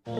What's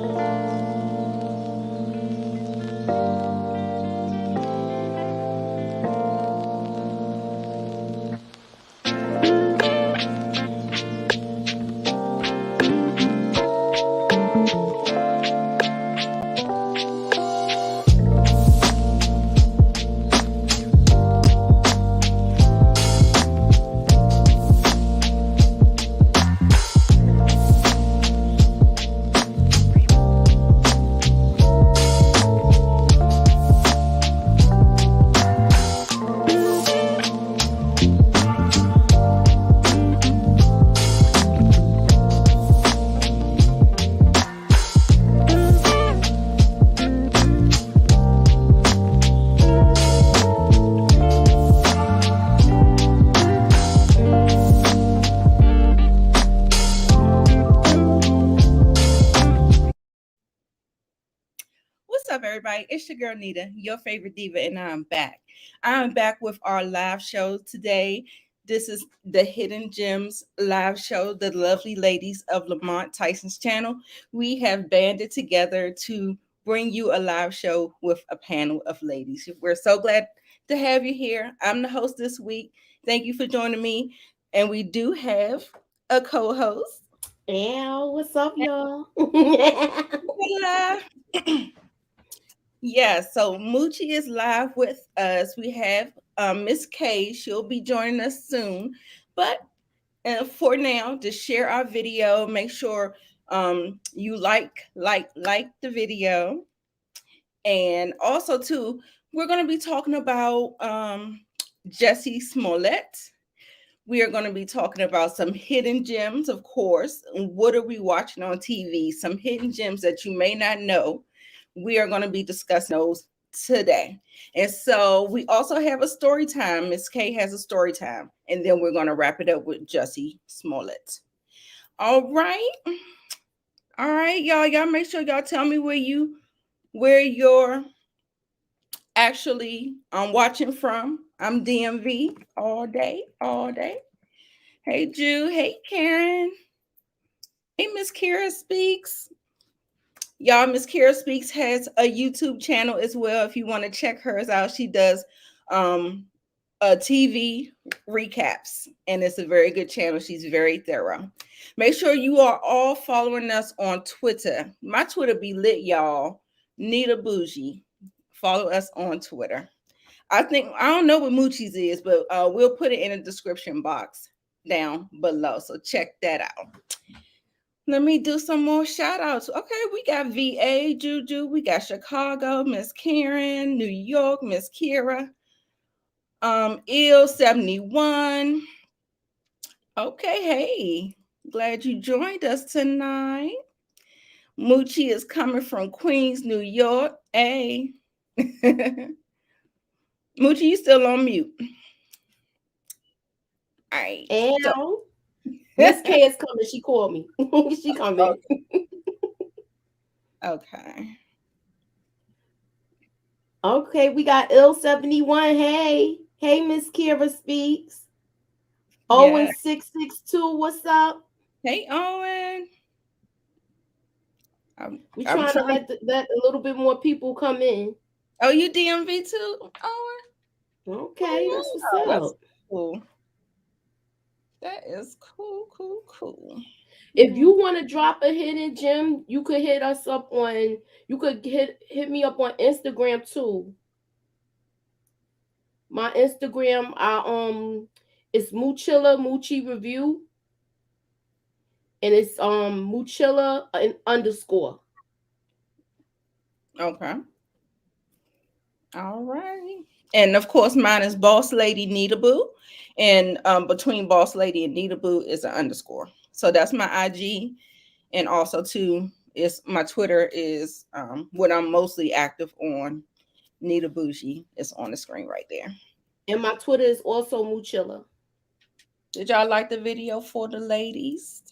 up, everybody? It's your girl Nita, your favorite diva, and I'm back. I'm back with our live show today. This is the Hidden Gems live show, the lovely ladies of Lamont Tyson's channel. We have banded together to bring you a live show with a panel of ladies. We're so glad to have you here. I'm the host this week. Thank you for joining me. And we do have a co host. Ow, what's up, y'all? Hello. Yeah, so Moochie is live with us. We have Miss K. She'll be joining us soon. But for now, just share our video. Make sure you like the video. And also, too, we're going to be talking about Jesse Smollett. We are going to be talking about some hidden gems, of course. What are we watching on TV? Some hidden gems that you may not know. We are going to be discussing those today. And so we also have a story time. Miss K has a story time. And then we're going to wrap it up with Jussie Smollett. All right. All right, y'all. Y'all make sure y'all tell me where you're actually watching from. I'm DMV all day, all day. Hey, Jew. Hey, Karen. Hey, Miss Kira Speaks. Y'all, Miss Kira Speaks has a YouTube channel as well. If you want to check hers out, she does TV recaps, and it's a very good channel. She's very thorough. Make sure you are all following us on Twitter. My Twitter be lit, y'all. Nita Bougie. Follow us on Twitter. I don't know what Moochie's is, but we'll put it in the description box down below. So check that out. Let me do some more shout outs. Okay, we got VA, Juju, we got Chicago, Miss Karen, New York, Miss Kira, Ill 71. Okay, hey, glad you joined us tonight. Moochie is coming from Queens, New York. Hey. Moochie, you still on mute. All right. Ow. Miss K is coming. She called me. She coming. Okay. Okay, we got Ill71. Hey. Hey, Miss Kira Speaks. Owen 662. What's up? Hey, Owen. We trying to let a little bit more people come in. Oh, you DMV too, Owen? Okay, that's what's up. Cool. That is cool. If you want to drop a hidden gem, you could hit us up on. You could hit me up on Instagram too. My Instagram, it's Moochilla Moochie Review, and it's Moochilla _. Okay. All right. And of course, mine is Boss Lady Nita Boo, and between Boss Lady and Nita Boo is an underscore. So that's my IG, and also too is my Twitter is what I'm mostly active on. Nita Bougie is on the screen right there. And my Twitter is also Moochilla. Did y'all like the video for the ladies?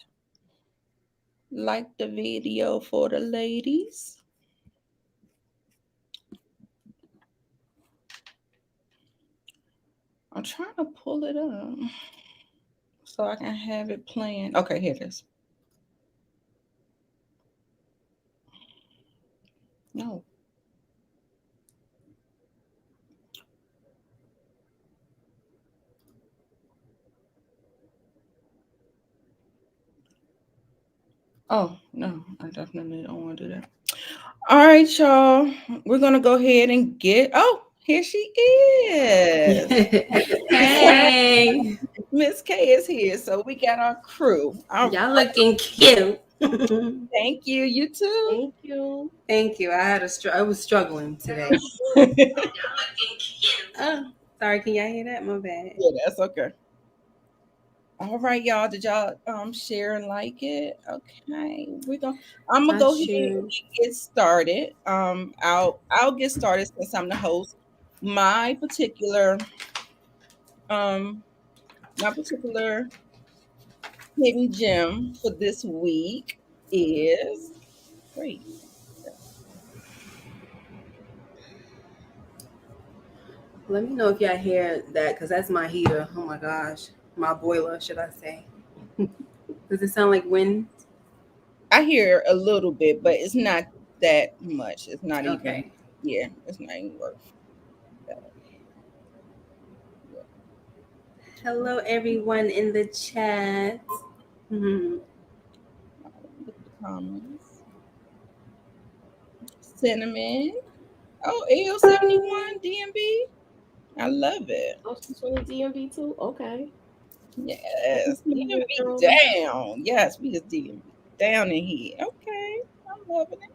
Like the video for the ladies? I'm trying to pull it up so I can have it playing. Okay, here it is. No. Oh, no. I definitely don't want to do that. All right, y'all. We're going to go ahead and get. Oh, here she is. Hey, Miss K is here. So we got our crew. All right. y'all looking cute. Thank you. You too. Thank you. Thank you. I was struggling today. Yeah, Oh, sorry. Can y'all hear that? My bad. that's okay. All right, y'all. Did y'all share and like it? Okay. I'm gonna I go ahead and should. get started. I'll get started since I'm the host. My particular um my particular hidden gem for this week is wait. Let me know if y'all hear that, cause that's my heater. Oh my gosh, my boiler, should I say? Does it sound like wind? I hear a little bit, but it's not that much. It's not even Okay. yeah, it's not even worth that. Hello, everyone in the chat. Mhm. Look at the comments. Cinnamon. Oh, AL71 DMB. I love it. Oh, she's from the DMV too. Okay. Yes. Your DMV girl. down. Yes, we just DMV down in here. Okay. I'm loving it.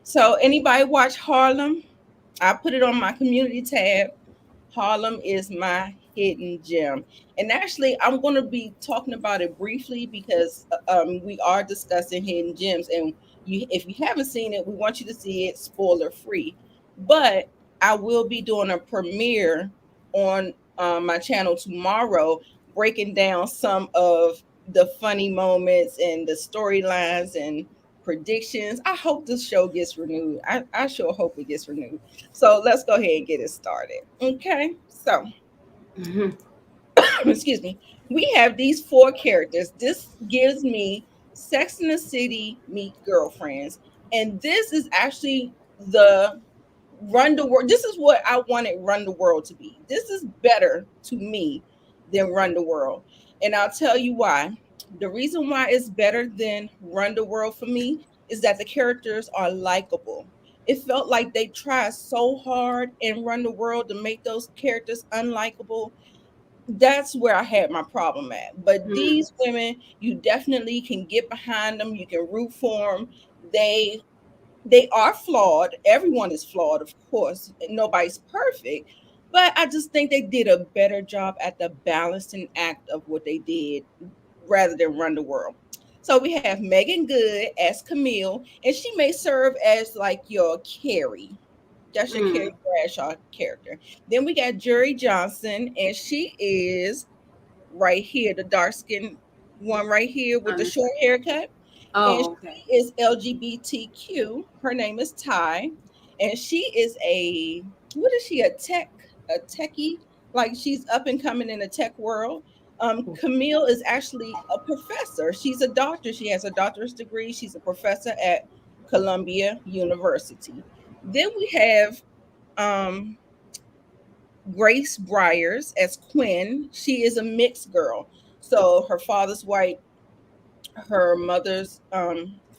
So anybody watch Harlem? I put it on my community tab. Harlem is my hidden gem. And actually, I'm going to be talking about it briefly because we are discussing hidden gems. And if you haven't seen it, we want you to see it spoiler free. But I will be doing a premiere on my channel tomorrow, breaking down some of the funny moments and the storylines and predictions. I hope this show gets renewed. I sure hope it gets renewed. So let's go ahead and get it started. Okay. So, Mhm. excuse me. We have these four characters. This gives me Sex in the City meet Girlfriends. And this is actually the Run the World. This is what I wanted Run the World to be. This is better to me than Run the World. And I'll tell you why. The reason why it's better than Run the World for me is that the characters are likable. It felt like they tried so hard in Run the World to make those characters unlikable. That's where I had my problem at. But Mm. these women, you definitely can get behind them. You can root for them. They they are flawed. Everyone is flawed, of course. Nobody's perfect. But I just think they did a better job at the balancing act of what they did rather than run the world. So we have Megan Good as Camille, and she may serve as like your Carrie. That's your Mm. Carrie Bradshaw character. Then we got Jury Johnson, and she is right here, the dark skinned one right here with the Um, short haircut, and oh, okay. she is LGBTQ. Her name is Ty, and she is a what is she? A techie? Like she's up and coming in the tech world. Camille is actually a professor. She's a doctor. She has a doctorate degree. She's a professor at Columbia University. Then we have um, Grace Briers as Quinn. She is a mixed girl. So her father's white, her mother's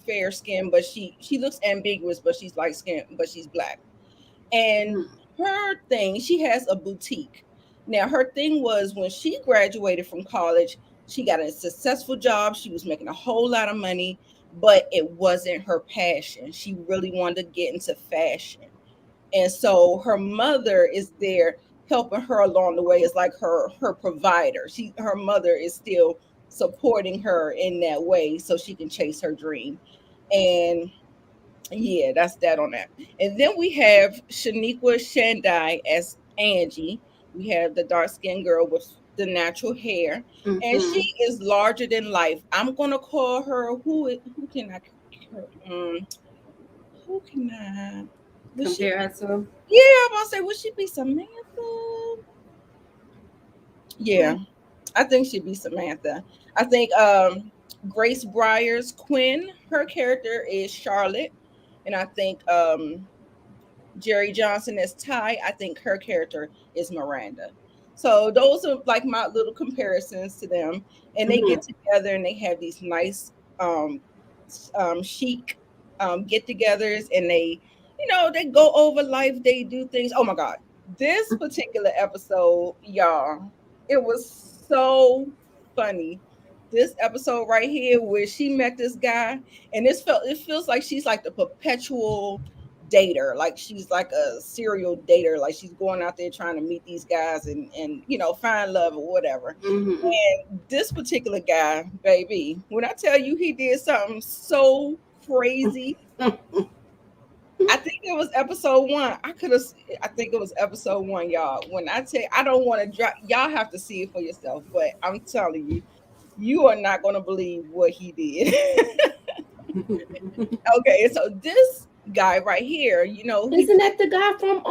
fair skin, but she looks ambiguous, but she's light skin, but she's black. And Mm. her thing, she has a boutique. Now her thing was when she graduated from college, she got a successful job. She was making a whole lot of money, but it wasn't her passion. She really wanted to get into fashion. And so her mother is there helping her along the way, is like her provider. Her mother is still supporting her in that way so she can chase her dream. And yeah, that's that on that. And then we have Shaniqua Shandai as Angie. We have the dark skinned girl with the natural hair, and she Mm-hmm. is larger than life. I'm gonna call her who can I who can I was she Compare her to. yeah, I'm gonna say would she be Samantha? Yeah, Mm. I think she'd be Samantha. I think Grace Briar's Quinn, her character is Charlotte. and I think Jerry Johnson as Ty. I think her character is Miranda. So those are like my little comparisons to them, and they Mm-hmm. get together and they have these nice, um, chic, get-togethers, and they go over life. They do things. Oh my God, this particular episode, y'all, it was so funny. This episode right here, where she met this guy, and it feels like she's like the perpetual dater, like she's like a serial dater, like she's going out there trying to meet these guys and find love or whatever. Mm-hmm. And this particular guy, baby, when I tell you he did something so crazy, I think it was episode one. I think it was episode one, y'all. When I tell you, I don't want to drop, y'all have to see it for yourself, but I'm telling you, you are not going to believe what he did. Okay, so this guy right here, he Isn't that the guy from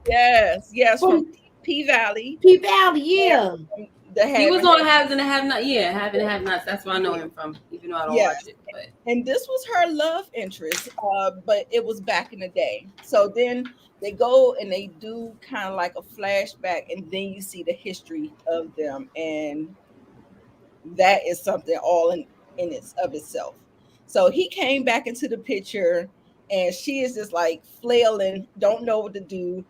yes, from from P Valley, P Valley? and Yeah. from the He was Having on Haves and the Have Not. Yeah, Have and Have Nots. That's where I know him from, even though I don't watch yes, it. But and this was her love interest, but it was back in the day. So then they go and they do kind of like a flashback, and then you see the history of them, and that is something all in its of itself. So he came back into the picture, and she is just like flailing, don't know what to do.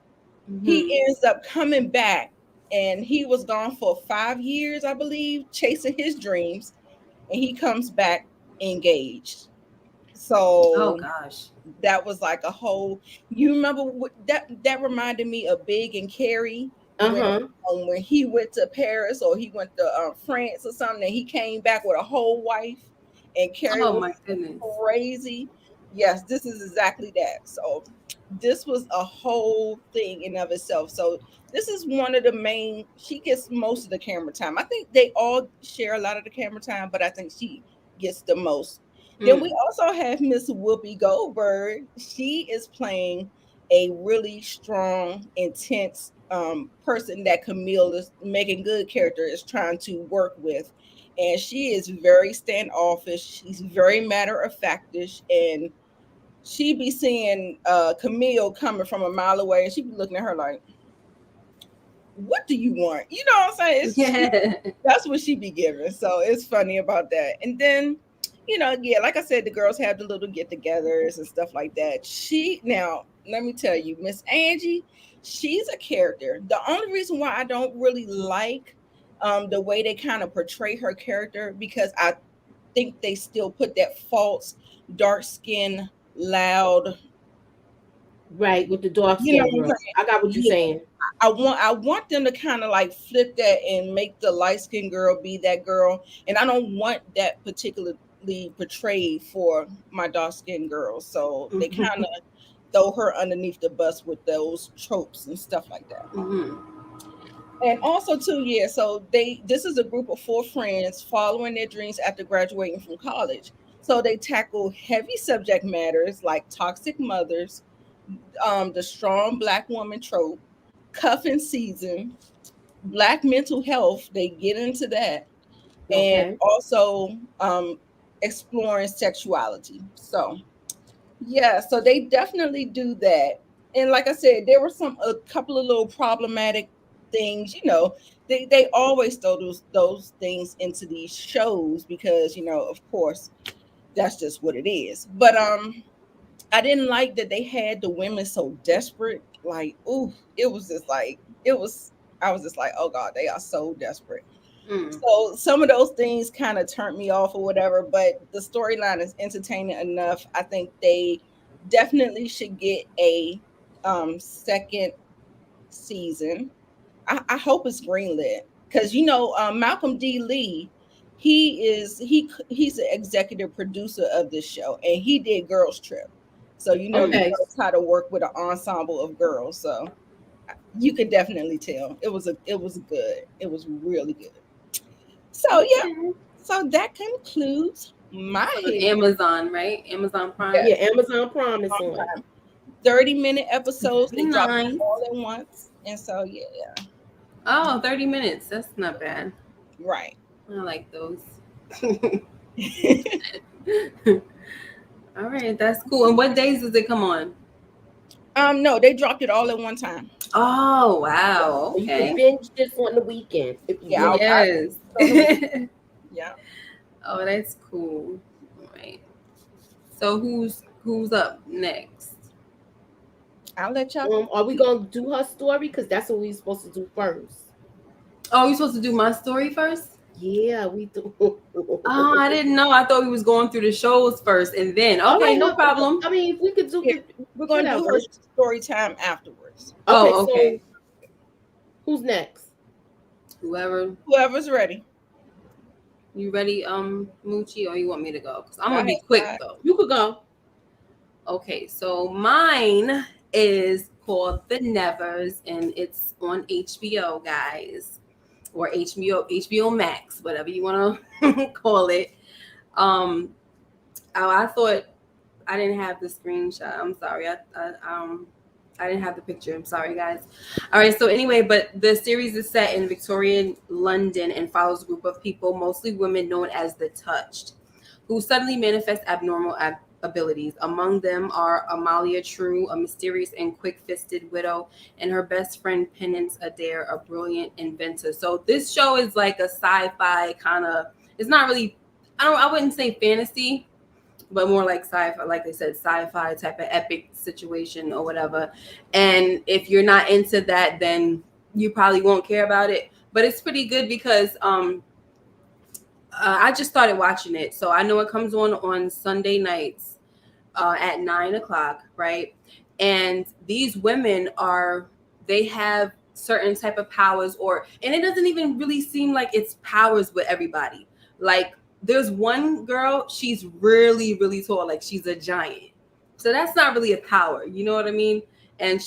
mm-hmm. He ends up coming back, and he was gone for 5 years, I believe, chasing his dreams, and he comes back engaged. Oh So gosh. that was like a whole. You remember that reminded me of Big and Carrie when Uh-huh. when he went to Paris or he went to France or something, and he came back with a whole wife, and Carrie Oh was my goodness. crazy. Yes, this is exactly that. So this was a whole thing in of itself. So this is one of the main. She gets most of the camera time. I think they all share a lot of the camera time, but I think she gets the most. Then we Mm. also have Miss Whoopi Goldberg. She is playing a really strong, intense person that Camille is making good character is trying to work with. And she is very standoffish. She's very matter of factish, and she be seeing Camille coming from a mile away, and she be looking at her like, "What do you want?" You know what I'm saying? Yeah. That's what she be giving. So it's funny about that. And then, yeah, like I said, the girls have the little get-togethers and stuff like that. Now, let me tell you, Miss Angie, she's a character. The only reason why I don't really like the way they kind of portray her character, because I think they still put that false dark skin, loud, Right, with the dark you know skinned what I'm girl. saying? I got what you're Yeah. saying. I want them to kind of like flip that and make the light skinned girl be that girl. And I don't want that particularly portrayed for my dark skinned girls. So they kind Mm-hmm. of throw her underneath the bus with those tropes and stuff like that. Mm-hmm. And also too, yeah, so this is a group of four friends following their dreams after graduating from college. So they tackle heavy subject matters like toxic mothers, the strong black woman trope, cuffing season, black mental health. They get into that, and Okay. also exploring sexuality. So yeah, so they definitely do that. And like I said, there were a couple of little problematic things. They always throw those things into these shows because of course that's just what it is. But I didn't like that they had the women so desperate. Like, ooh, it was just like it was. I was just like, oh God, they are so desperate. Mm. So some of those things kind of turned me off or whatever. But the storyline is entertaining enough. I think they definitely should get a second season. I hope it's greenlit because Malcolm D. Lee, he's the executive producer of this show, and he did Girls Trip, so he Mm. Okay. knows how to work with an ensemble of girls. So you can definitely tell it was really good. So yeah, Okay. so that concludes my This was hair. Amazon, right? Amazon Prime. Yeah, Yes, Amazon Prime is on. 30-minute episodes. They drop them Nice. all at once, and so yeah, Oh, 30 minutes. That's not bad. right. I like those. All right, that's cool. And what days does it come on? No, they dropped it all at one time. Oh, wow. So you can Okay. binge this on the weekend if you Yeah, want. I Yes. on the weekend. Yeah. Oh, that's cool. All right. So who's up next? I'll let y'all. Are we gonna do her story? Because that's what we supposed to do first. Oh, you supposed to do my story first? Yeah, we do. Oh, I didn't know. I thought we was going through the shows first and then. All Okay, right, no problem. I mean, if we could do Yeah, we're gonna do her whatever. story time afterwards. Okay, Oh, so okay. who's next? Whoever. Whoever's ready. You ready, Moochie, or you want me to go? Because I'm Go gonna be ahead, quick guys. though. You could go. Okay, so mine is called The Nevers, and it's on HBO, guys, or HBO Max, whatever you want to call it. Um, I thought I didn't have the screenshot. I'm sorry. I didn't have the picture. I'm sorry, guys. All right. So anyway, but the series is set in Victorian London and follows a group of people, mostly women, known as the Touched, who suddenly manifest abnormal abilities. Among them are Amalia True, a mysterious and quick-fisted widow, and her best friend Penance Adair, a brilliant inventor. So this show is like a sci-fi kind of. It's not really. I wouldn't say fantasy, but more like sci-fi, like they said, sci-fi type of epic situation or whatever. And if you're not into that, then you probably won't care about it. But it's pretty good because I just started watching it, so I know it comes on Sunday nights at 9 o'clock, right? And these women they have certain type of powers, and it doesn't even really seem like it's powers with everybody. Like there's one girl, she's really, really tall, like she's a giant. So that's not really a power, you know what I mean? And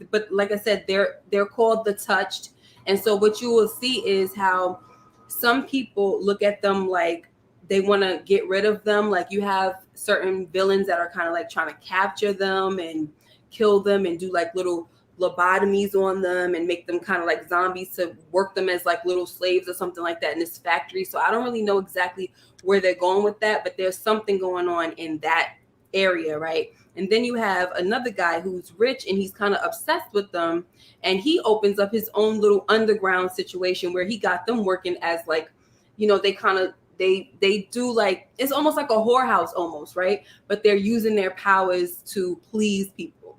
but like I said, they're called the Touched. And so what you will see is how some people look at them like they want to get rid of them. Like you have certain villains that are kind of like trying to capture them and kill them and do like little lobotomies on them and make them kind of like zombies to work them as like little slaves or something like that in this factory. So I don't really know exactly where they're going with that, but there's something going on in that area, right? And then you have another guy who's rich and he's kind of obsessed with them, and he opens up his own little underground situation where he got them working as like, they kind of they do like, it's almost like a whorehouse almost, right? But they're using their powers to please people.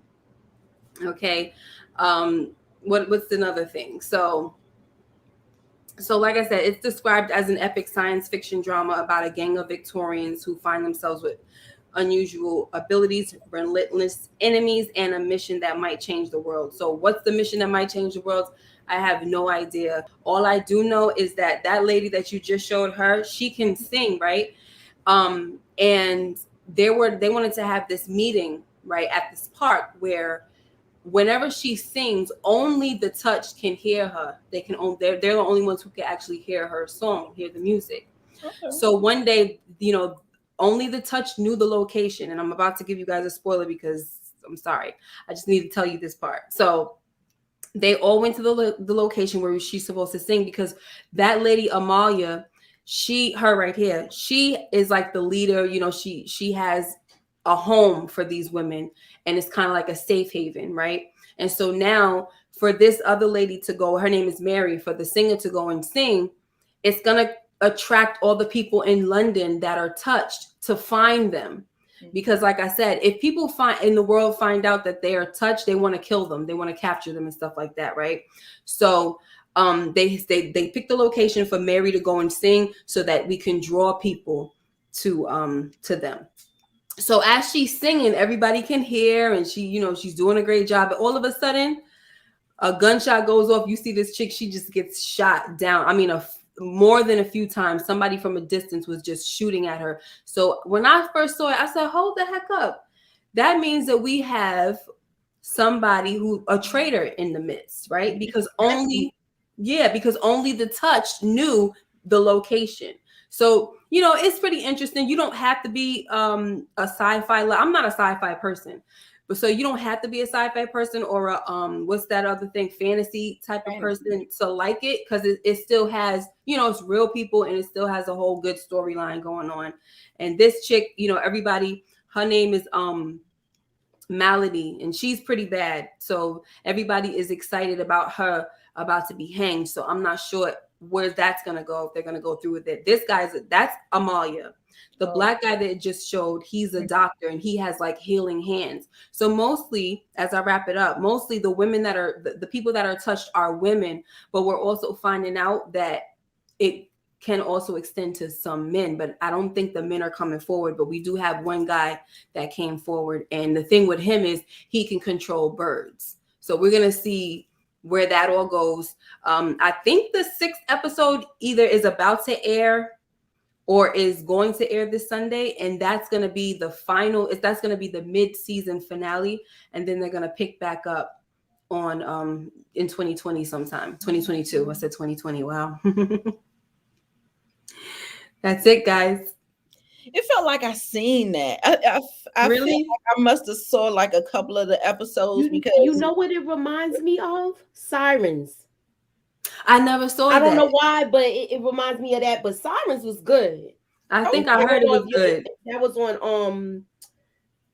Okay. What's another thing? So like I said, it's described as an epic science fiction drama about a gang of Victorians who find themselves with unusual abilities, relentless enemies, and a mission that might change the world. So what's the mission that might change the world? I have no idea. All I do know is that lady that you just showed her, she can sing, right? And they wanted to have this meeting, right, at this park where whenever she sings, only the Touched can hear her. They're the only ones who can actually hear her song, hear the music. Okay. So one day, only the Touched knew the location, and I'm about to give you guys a spoiler because I'm sorry, I just need to tell you this part. So they all went to the location where she's supposed to sing, because that lady Amalia, her right here, she is like the leader. She has a home for these women, and it's kind of like a safe haven, right? And so now for this other lady to go, her name is Mary, for the singer to go and sing, it's gonna attract all the people in London that are touched to find them. Because like I said, if people find out that they are touched, they want to kill them, they want to capture them and stuff like that, right? So they picked the location for Mary to go and sing so that we can draw people to them. So as she's singing, everybody can hear, and she's doing a great job. But all of a sudden, a gunshot goes off. You see this chick, she just gets shot down. I mean, more than a few times. Somebody from a distance was just shooting at her. So when I first saw it, I said, hold the heck up. That means that we have somebody a traitor in the midst, right? Because only the Touched knew the location. So, it's pretty interesting. You don't have to be a sci-fi. I'm not a sci-fi person. But so you don't have to be a sci-fi person or a what's that other thing, fantasy type of person to like it, because it still has, it's real people, and it still has a whole good storyline going on. And this chick, everybody, Her name is Malady, and she's pretty bad. So everybody is excited about her about to be hanged. So I'm not sure where that's gonna go, if they're gonna go through with it. This guy's that's Amalia. The Oh, black guy that it just showed, he's a doctor and he has like healing hands. So mostly, as I wrap it up, mostly the women that are the people that are touched are women, but we're also finding out that it can also extend to some men, but I don't think the men are coming forward. But we do have one guy that came forward, and the thing with him is he can control birds. So we're gonna see where that all goes. I think the 6th episode either is about to air or is going to air this Sunday, and that's gonna be the final. That's gonna be the mid-season finale, and then they're gonna pick back up on in 2020 sometime. 2022. I said 2020. Wow. That's it, guys. it felt like I seen that. I feel Really? like I must have saw like a couple of the episodes You because know what it reminds me of? Sirens. I never saw I don't that. know why, but it reminds me of that. But Sirens was good. I oh think I I heard don't it know was if good. that was on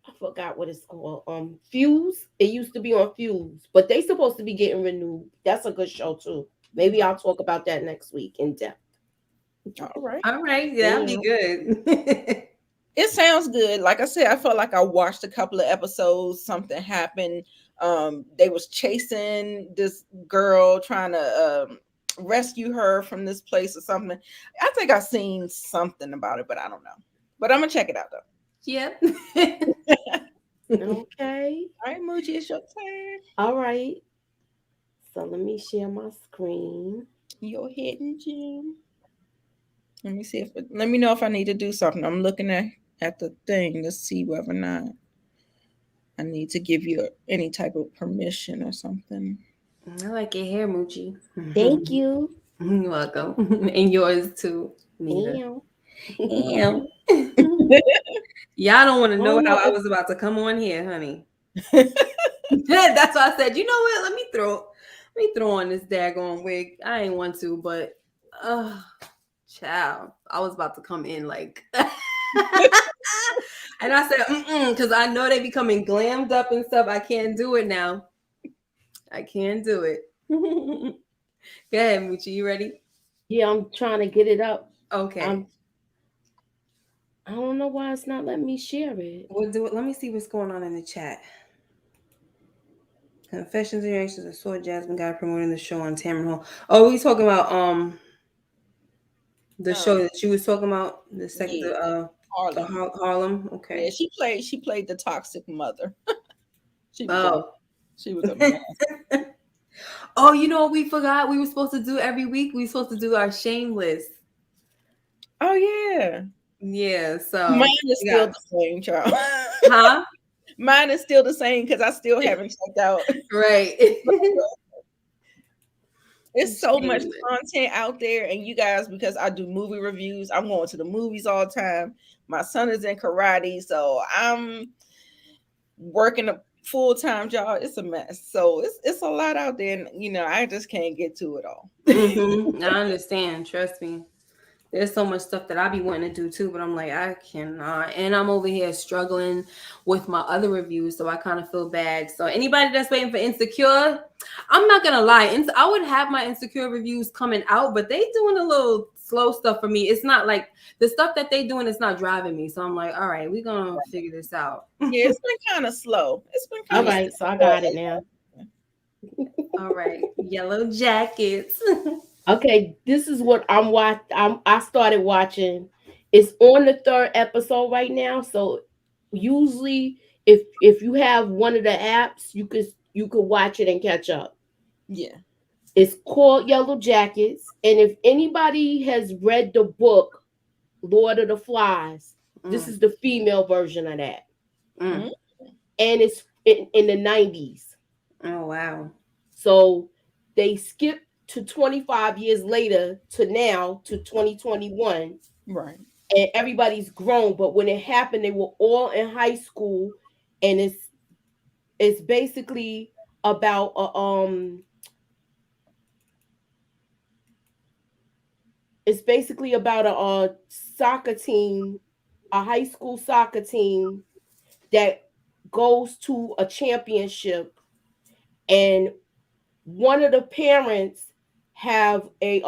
I forgot what it's called. Fuse. It used to be on Fuse, but they supposed to be getting renewed. That's a good show too. Maybe I'll talk about that next week in depth. all right. All right, yeah, that'd be Damn. good. It sounds good. Like I said, I felt like I watched a couple of episodes. Something happened. They was chasing this girl, trying to rescue her from this place or something. I think I seen something about it, but I don't know. But I'm gonna check it out though. Yep. Okay. All right, Moochie, it's your turn. All right. So let me share my screen. Your hidden gem. Let me see if let me know if I need to do something. I'm looking at the thing to see whether or not I need to give you any type of permission or something. I like your hair, Moochie. Thank you. You're welcome. And yours too, Nita. Damn. Damn. Y'all don't want to I know don't how know I if was about to come on here, honey. That's why I said, you know what? Let me throw on this daggone wig. I ain't want to, but child, I was about to come in like and I said, because I know they becoming glammed up and stuff. I can't do it now. I can't do it. Go ahead, Moochie. You ready? yeah, I'm trying to get it up. Okay. I'm I don't know why it's not letting me share it. We'll do it. Let me see what's going on in the chat. Confessions and reactions. I saw Jasmine guy promoting the show on Tamron Hall. Oh, we talking about the show um, that you was talking about, the second yeah, the Harlem. Harlem. Yeah, Okay. she played the toxic mother. She was a Oh. she was a mess. Oh, you know what we forgot? We were supposed to do every week. We were supposed to do our shameless. Oh yeah. Yeah. Mine So is we still got the same, child. huh? Mine is still the same because I still haven't checked out. Right. It's so much Shameless. content out there, and you guys, because I do movie reviews, I'm going to the movies all the time. My son is in karate, so I'm working a full time job. It's a mess. So it's a lot out there, and I just can't get to it all. I understand. Trust me. There's so much stuff that I be wanting to do too, but I'm like, I cannot. And I'm over here struggling with my other reviews, so I kind of feel bad. So anybody that's waiting for Insecure, I'm not gonna lie. I would have my Insecure reviews coming out, but they doing a little slow stuff for me. It's not like the stuff that they doing is not driving me. So I'm like, all right, we're gonna figure this out. Yeah, it's been kind of slow. It's been All kind of Yeah. right, so I got it now. All right. Yellow Jackets. Okay, this is what I started watching. It's on the third episode right now. So usually if you have one of the apps, you could watch it and catch up. yeah. It's called Yellow Jackets. And if anybody has read the book Lord of the Flies, this Mm, is the female version of that. mm. Mhm. And it's in the 90s. Oh wow. So they skipped to 25 years later to now to 2021, Right. and everybody's grown. But when it happened, they were all in high school, and it's basically about a soccer team, a high school soccer team that goes to a championship, and one of the parents have a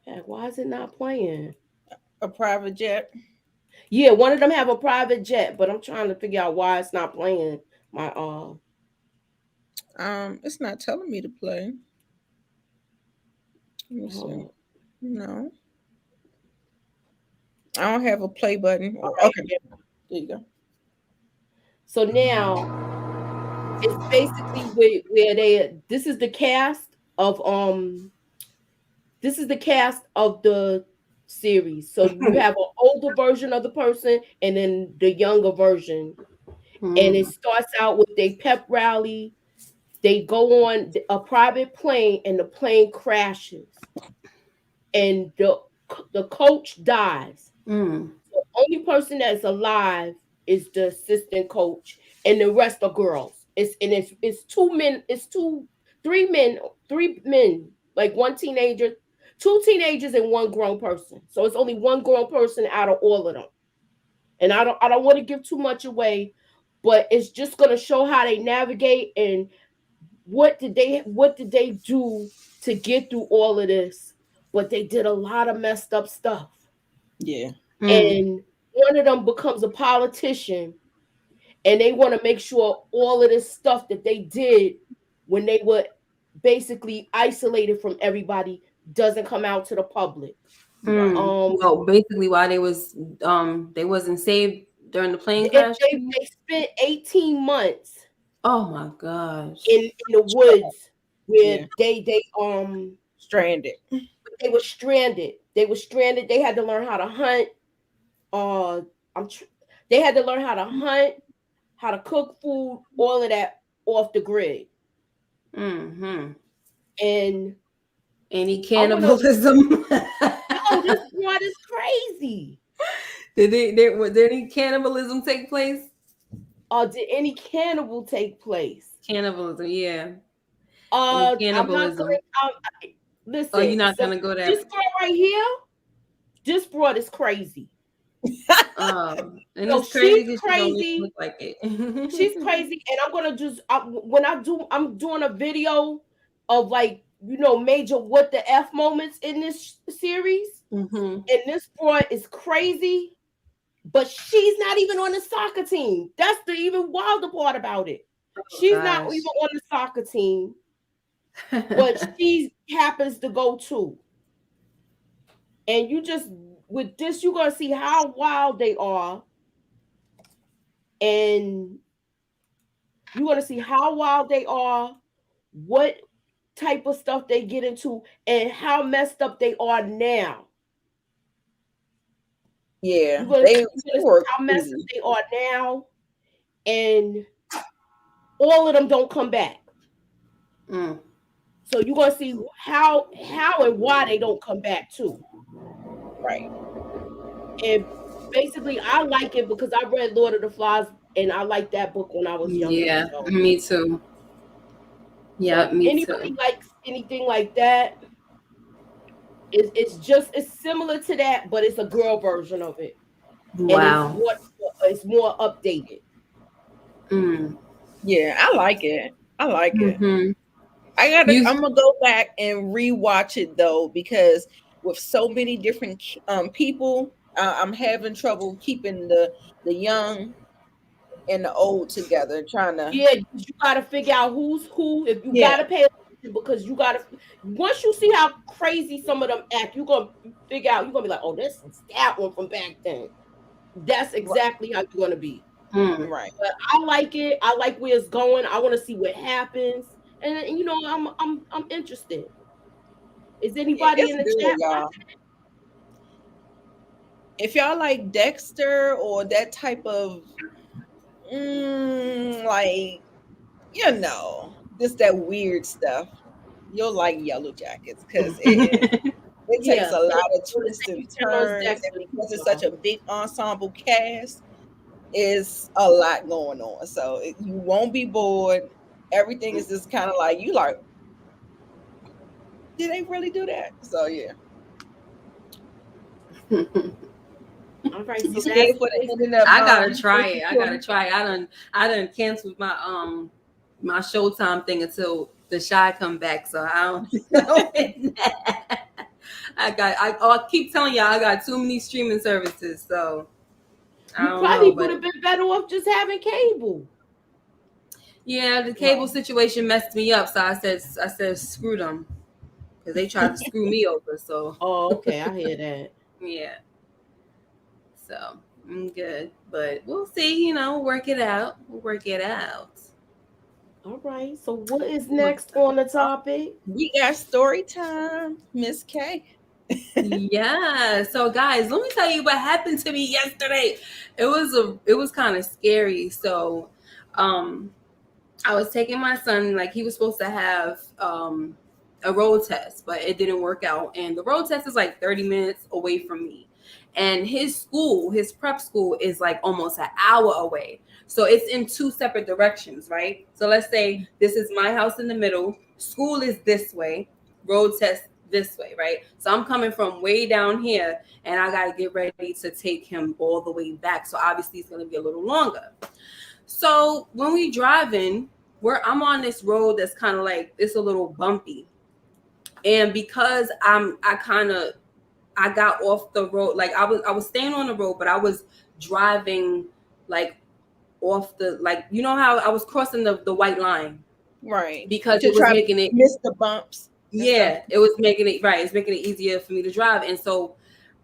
heck, why is it not playing? A private jet. Yeah, one of them have a private jet, but I'm trying to figure out why it's not playing my It's not telling me to play. Let me hold see. on. No, I don't have a play button. All right. Okay, there you go. So now it's basically where they this is the cast of this is the cast of the series. So you have an older version of the person and then the younger version. And it Mm. starts out with a pep rally. They go on a private plane and the plane crashes. And the coach dies. Mm. The only person that's alive is the assistant coach, and the rest are girls. It's two men, it's three men, like one teenager, two teenagers, and one grown person. So it's only one grown person out of all of them. And I don't want to give too much away, but it's just gonna show how they navigate and what did they do to get through all of this. But they did a lot of messed up stuff, Yeah, Mm. and one of them becomes a politician, and they want to make sure all of this stuff that they did when they were basically isolated from everybody doesn't come out to the public. right. Mm. um Well, basically, why they wasn't saved during the plane they, crash. they, they spent 18 months Oh my gosh. in the woods where Yeah, they stranded. were stranded. They were stranded. They had to learn how to hunt. uh I'm tr- they had to learn how to hunt, how to cook food, all of that off the grid. Mm-hmm. And Any I want to, cannibalism? yo, this one is crazy. Was there any cannibalism take place? Did any cannibal take place? Cannibalism, yeah. Any I'm not cannibalism? Oh, you're listen. not So gonna go this there. girl right here, this broad is crazy. And Yo, it's she's crazy because she don't even look crazy. like it. She's crazy, and I'm gonna when I'm doing a video of, like, major what the f moments in this series, Mm-hmm. and this boy is crazy, but she's not even on the soccer team. That's the even wilder part about it. Oh She's not even gosh. on the soccer team, but she happens to go to. And you just with this, you're gonna see how wild they are, and you're gonna see how wild they are, what type of stuff they get into, and how messed up they are now. Yeah, You're gonna see were how messed up crazy. they are now, and all of them don't come back. Mm. So you're gonna see how and why they don't come back too. Right. And basically, I like it because I read Lord of the Flies, and I liked that book when I was younger. Yeah, So, me too. Yeah, so me anybody too. likes anything like that, it's similar to that, but it's a girl version of it, and Wow. it's more updated. Mm. Yeah, I like it. I like it. Mm-hmm. You. I'm gonna go back and rewatch it though, because with so many different people, I'm having trouble keeping the young and the old together. Trying to, Yeah, you got to figure out who's who. If you yeah, got to pay attention, because you got to. Once you see how crazy some of them act, you're gonna figure out. You're gonna be like, "Oh, this is that one from back then." That's exactly how you're gonna be. Mm. right. But I like it. I like where it's going. I want to see what happens, and I'm interested. Is Yeah, anybody it's in the good, chat y'all. If y'all like Dexter or that type of, like, just that weird stuff, you'll like Yellow Jackets, because it takes Yeah, a so lot of the twists same and channel as turns, and Dexter. because it's such a big ensemble cast, is a lot going on. So you won't be bored. Everything is just kind of like, you like, did they really do that? So yeah. All right, You so scared that's for the ending up. I gotta try it. I gotta try it. I done canceled my Showtime thing until the Shy come back. So I don't know. I keep telling y'all I got too many streaming services. So I you don't know, probably would but have been better off just having cable. yeah, the cable situation messed me up. So I said screw them because they tried to screw me over. So Oh, okay, I hear that. yeah, so I'm good, but we'll see. Work it out. We'll work it out. All right, so what is next on the topic? We got story time, Miss K. Yeah. So guys, let me tell you what happened to me yesterday. It was kind of scary. So um I was taking my son, like he was supposed to have a road test, but it didn't work out. And the road test is like 30 minutes away from me. And his school, his prep school, is like almost an hour away. So it's in two separate directions, right? So let's say this is my house in the middle, school is this way, road test this way, right? So I'm coming from way down here and I got to get ready to take him all the way back. So obviously it's going to be a little longer. So when we driving, I'm on this road that's kind of like it's a little bumpy, and because I got off the road, like I was staying on the road, but I was driving like off the, like, you know how I was crossing the white line, Right. because To it was try to making it, miss the bumps. yeah, it was making it right. It's making it easier for me to drive, and so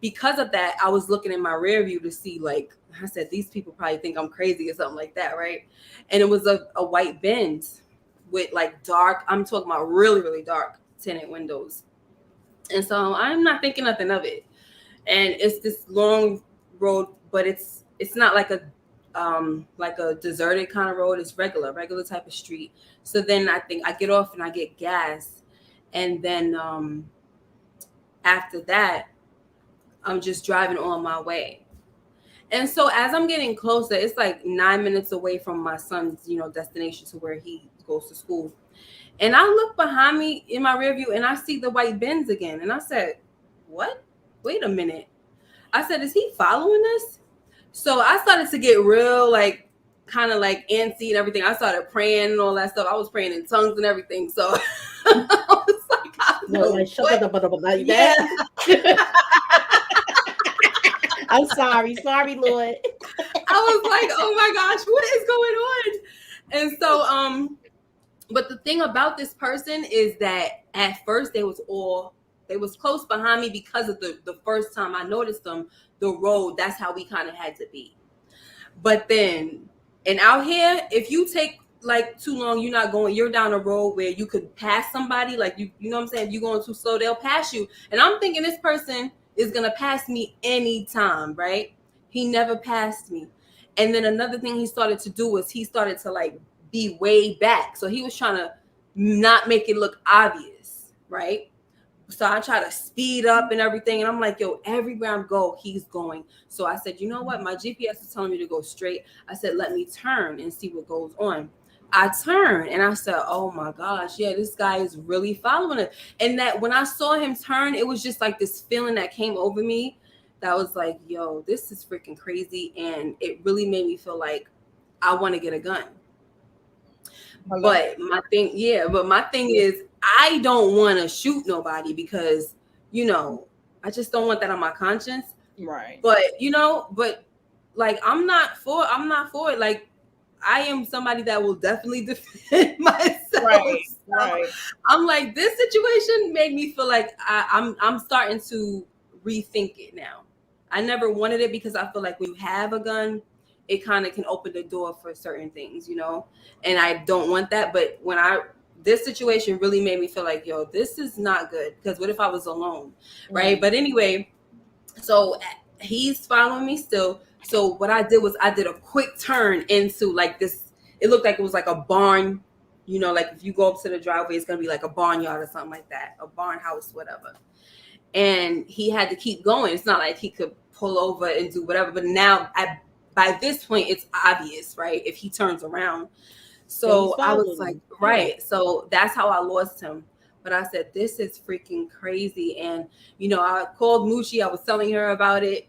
because of that, I was looking in my rear view to see, like I said, these people probably think I'm crazy or something like that, right? And it was a white Benz with like dark, I'm talking about really, really dark tinted windows. And so I'm not thinking nothing of it. And it's this long road, but it's not like a deserted kind of road. It's regular type of street. So then I think I get off and I get gas. And then after that, I'm just driving on my way. And so as I'm getting closer, it's like 9 minutes away from my son's, destination to where he goes to school. And I look behind me in my rear view and I see the white Benz again. And I said, what? Wait a minute. I said, is he following us? So I started to get real, like, kind of like antsy and everything. I started praying and all that stuff. I was praying in tongues and everything. So I was like, I don't know Like, shut what. up, like Yeah. that. I'm sorry, Lord. I was like, oh my gosh, what is going on? And so, but the thing about this person is that at first they was close behind me because of the first time I noticed them, the road, that's how we kind of had to be. But then, and out here, if you take like too long, you're down a road where you could pass somebody, like you know what I'm saying? If you're going too slow, they'll pass you. And I'm thinking this person is going to pass me anytime, right? He never passed me. And then another thing he started to do was he started to like be way back. So he was trying to not make it look obvious, right? So I try to speed up and everything. And I'm like, yo, everywhere I go, he's going. So I said, you know what? My GPS is telling me to go straight. I said, let me turn and see what goes on. I turned and I said, oh my gosh, yeah, this guy is really following it. And that when I saw him turn, it was just like this feeling that came over me that was like, yo, this is freaking crazy. And it really made me feel like I want to get a gun. But my thing is, I don't want to shoot nobody because, I just don't want that on my conscience. Right. But, like, I'm not for it. Like, I am somebody that will definitely defend myself. Right. So Right. I'm like, this situation made me feel like I'm starting to rethink it now. I never wanted it because I feel like when you have a gun, it kind of can open the door for certain things, and I don't want that. But this situation really made me feel like, yo, this is not good, because what if I was alone, right? But anyway, so he's following me still. So what I did was I did a quick turn into like this. It looked like it was like a barn, like if you go up to the driveway, it's going to be like a barnyard or something like that, a barn house, whatever. And he had to keep going. It's not like he could pull over and do whatever. But now by this point, it's obvious, right? If he turns around. So I was like, right. Yeah. So that's how I lost him. But I said, this is freaking crazy. And, I called Moochie. I was telling her about it.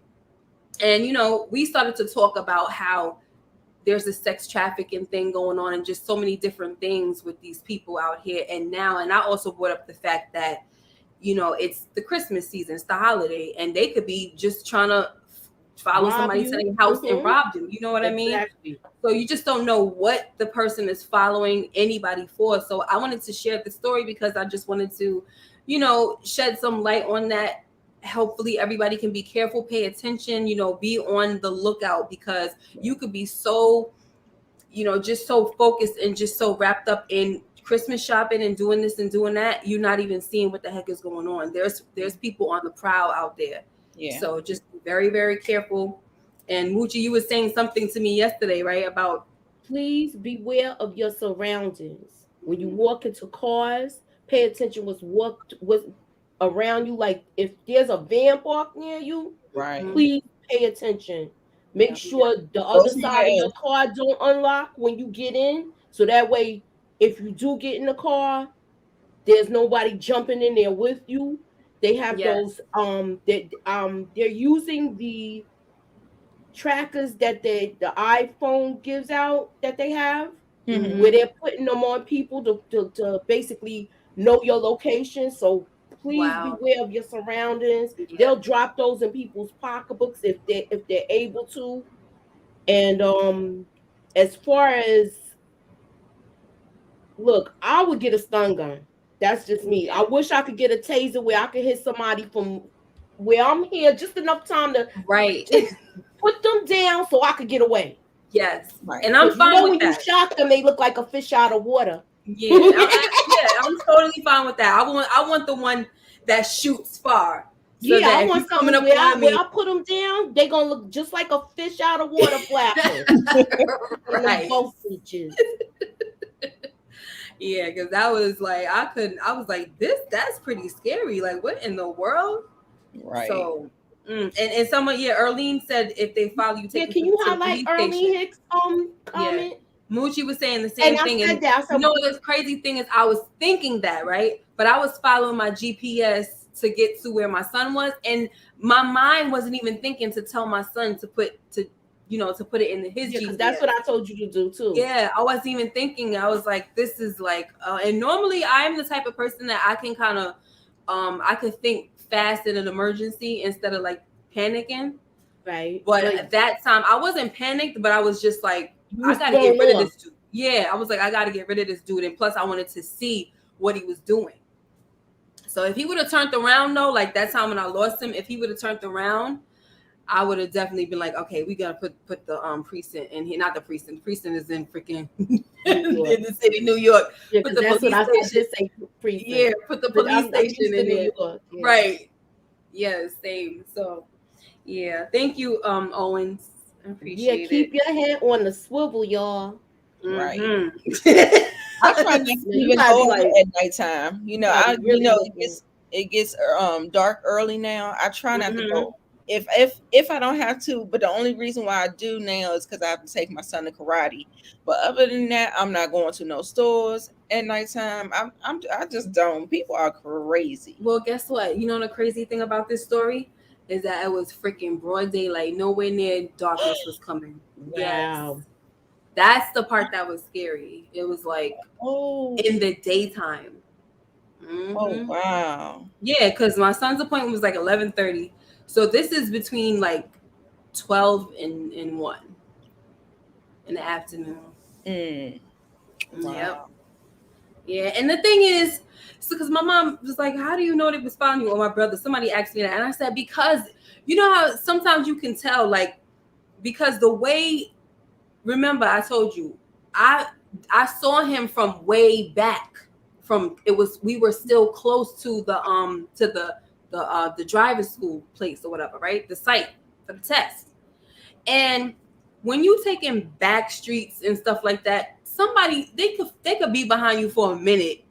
And we started to talk about how there's a sex trafficking thing going on and just so many different things with these people out here. And I also brought up the fact that it's the Christmas season, it's the holiday, and they could be just trying to follow somebody to their house and rob them. You know what I mean? So you just don't know what the person is following anybody for. So I wanted to share the story because I just wanted to, shed some light on that. Hopefully everybody can be careful, pay attention, be on the lookout, because you could be so, just so focused and just so wrapped up in Christmas shopping and doing this and doing that, you're not even seeing what the heck is going on. There's people on the prowl out there. Yeah. So just be very, very careful. And Moochie, you were saying something to me yesterday, right? About please beware of your surroundings. When you walk into cars, pay attention what's around you. Like if there's a van parked near you, right? Please pay attention. Make sure the other side of your car don't unlock when you get in, so that way, if you do get in the car, there's nobody jumping in there with you. They have those they're using the trackers that the iPhone gives out that they have, where they're putting them on people to basically know your location. So please beware of your surroundings. Yeah. They'll drop those in people's pocketbooks if they're able to. And as far as, look, I would get a stun gun. That's just me. I wish I could get a taser where I could hit somebody from where I'm here, just enough time to put them down so I could get away. Yes, right. And I'm fine with that. When you shock them, they look like a fish out of water. Yeah, I'm totally fine with that. I want the one that shoots far. So yeah, I want something where I put them down, they're gonna look just like a fish out of water flapper. Right. Both features. Yeah, because that was like I was like, that's pretty scary. Like, what in the world? Right. So and someone, Earlene said if they follow you, take can you highlight Earlene Hicks' comment? Yeah. Moochie was saying the same thing. And the crazy thing is, I was thinking that, right? But I was following my GPS to get to where my son was, and my mind wasn't even thinking to tell my son to put it in his GPS. That's what I told you to do too. Yeah, I wasn't even thinking. I was like, this is like, and normally I'm the type of person that I can kind of, I could think fast in an emergency instead of like panicking. Right. But at that time, I wasn't panicked, but I was just like, I got to get rid of this dude. Yeah, I was like, I got to get rid of this dude. And plus, I wanted to see what he was doing. So if he would have turned around, though, like that time when I lost him, if he would have turned around, I would have definitely been like, okay, we got to put the precinct in here. Not the precinct. The precinct is in freaking in the city, New York. Yeah, put the police station. Yeah, put the police station in New York. Yeah. Right. Yeah, same. So, yeah. Thank you, Owens. I appreciate it. Yeah, keep your head on the swivel, y'all. Right. I try not to even go at nighttime. It gets dark early now. I try not to go. If I don't have to, but the only reason why I do now is because I have to take my son to karate. But other than that, I'm not going to no stores at nighttime. I just don't. People are crazy. Well, guess what? You know the crazy thing about this story is that it was freaking broad daylight. Nowhere near darkness was coming. Wow. Yes. That's the part that was scary. It was like in the daytime. Mm-hmm. Oh wow. Yeah, because my son's appointment was like 11:30. So this is between like 12 and 1 in the afternoon. Wow. Yep. Yeah, and the thing is, because my mom was like, how do you know they was following you? Or my brother, somebody asked me that. And I said, because you know how sometimes you can tell, like, because the way, remember I told you, I saw him from way back. We were still close to the driver's school place or whatever, right? The site for the test. And when you taking back streets and stuff like that, somebody they could be behind you for a minute,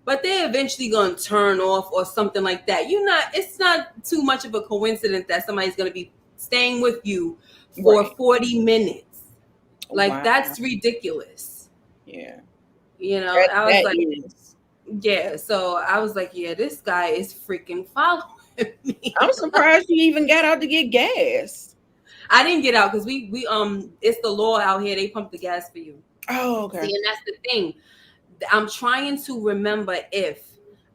but they're eventually gonna turn off or something like that. It's not too much of a coincidence that somebody's gonna be staying with you for 40 minutes. Like that's ridiculous. Yeah. I was like, yeah, so I was like, yeah, this guy is freaking following me. I'm surprised you even got out to get gas. I didn't get out because we it's the law out here. They pump the gas for you. Oh, okay. See, and that's the thing. I'm trying to remember if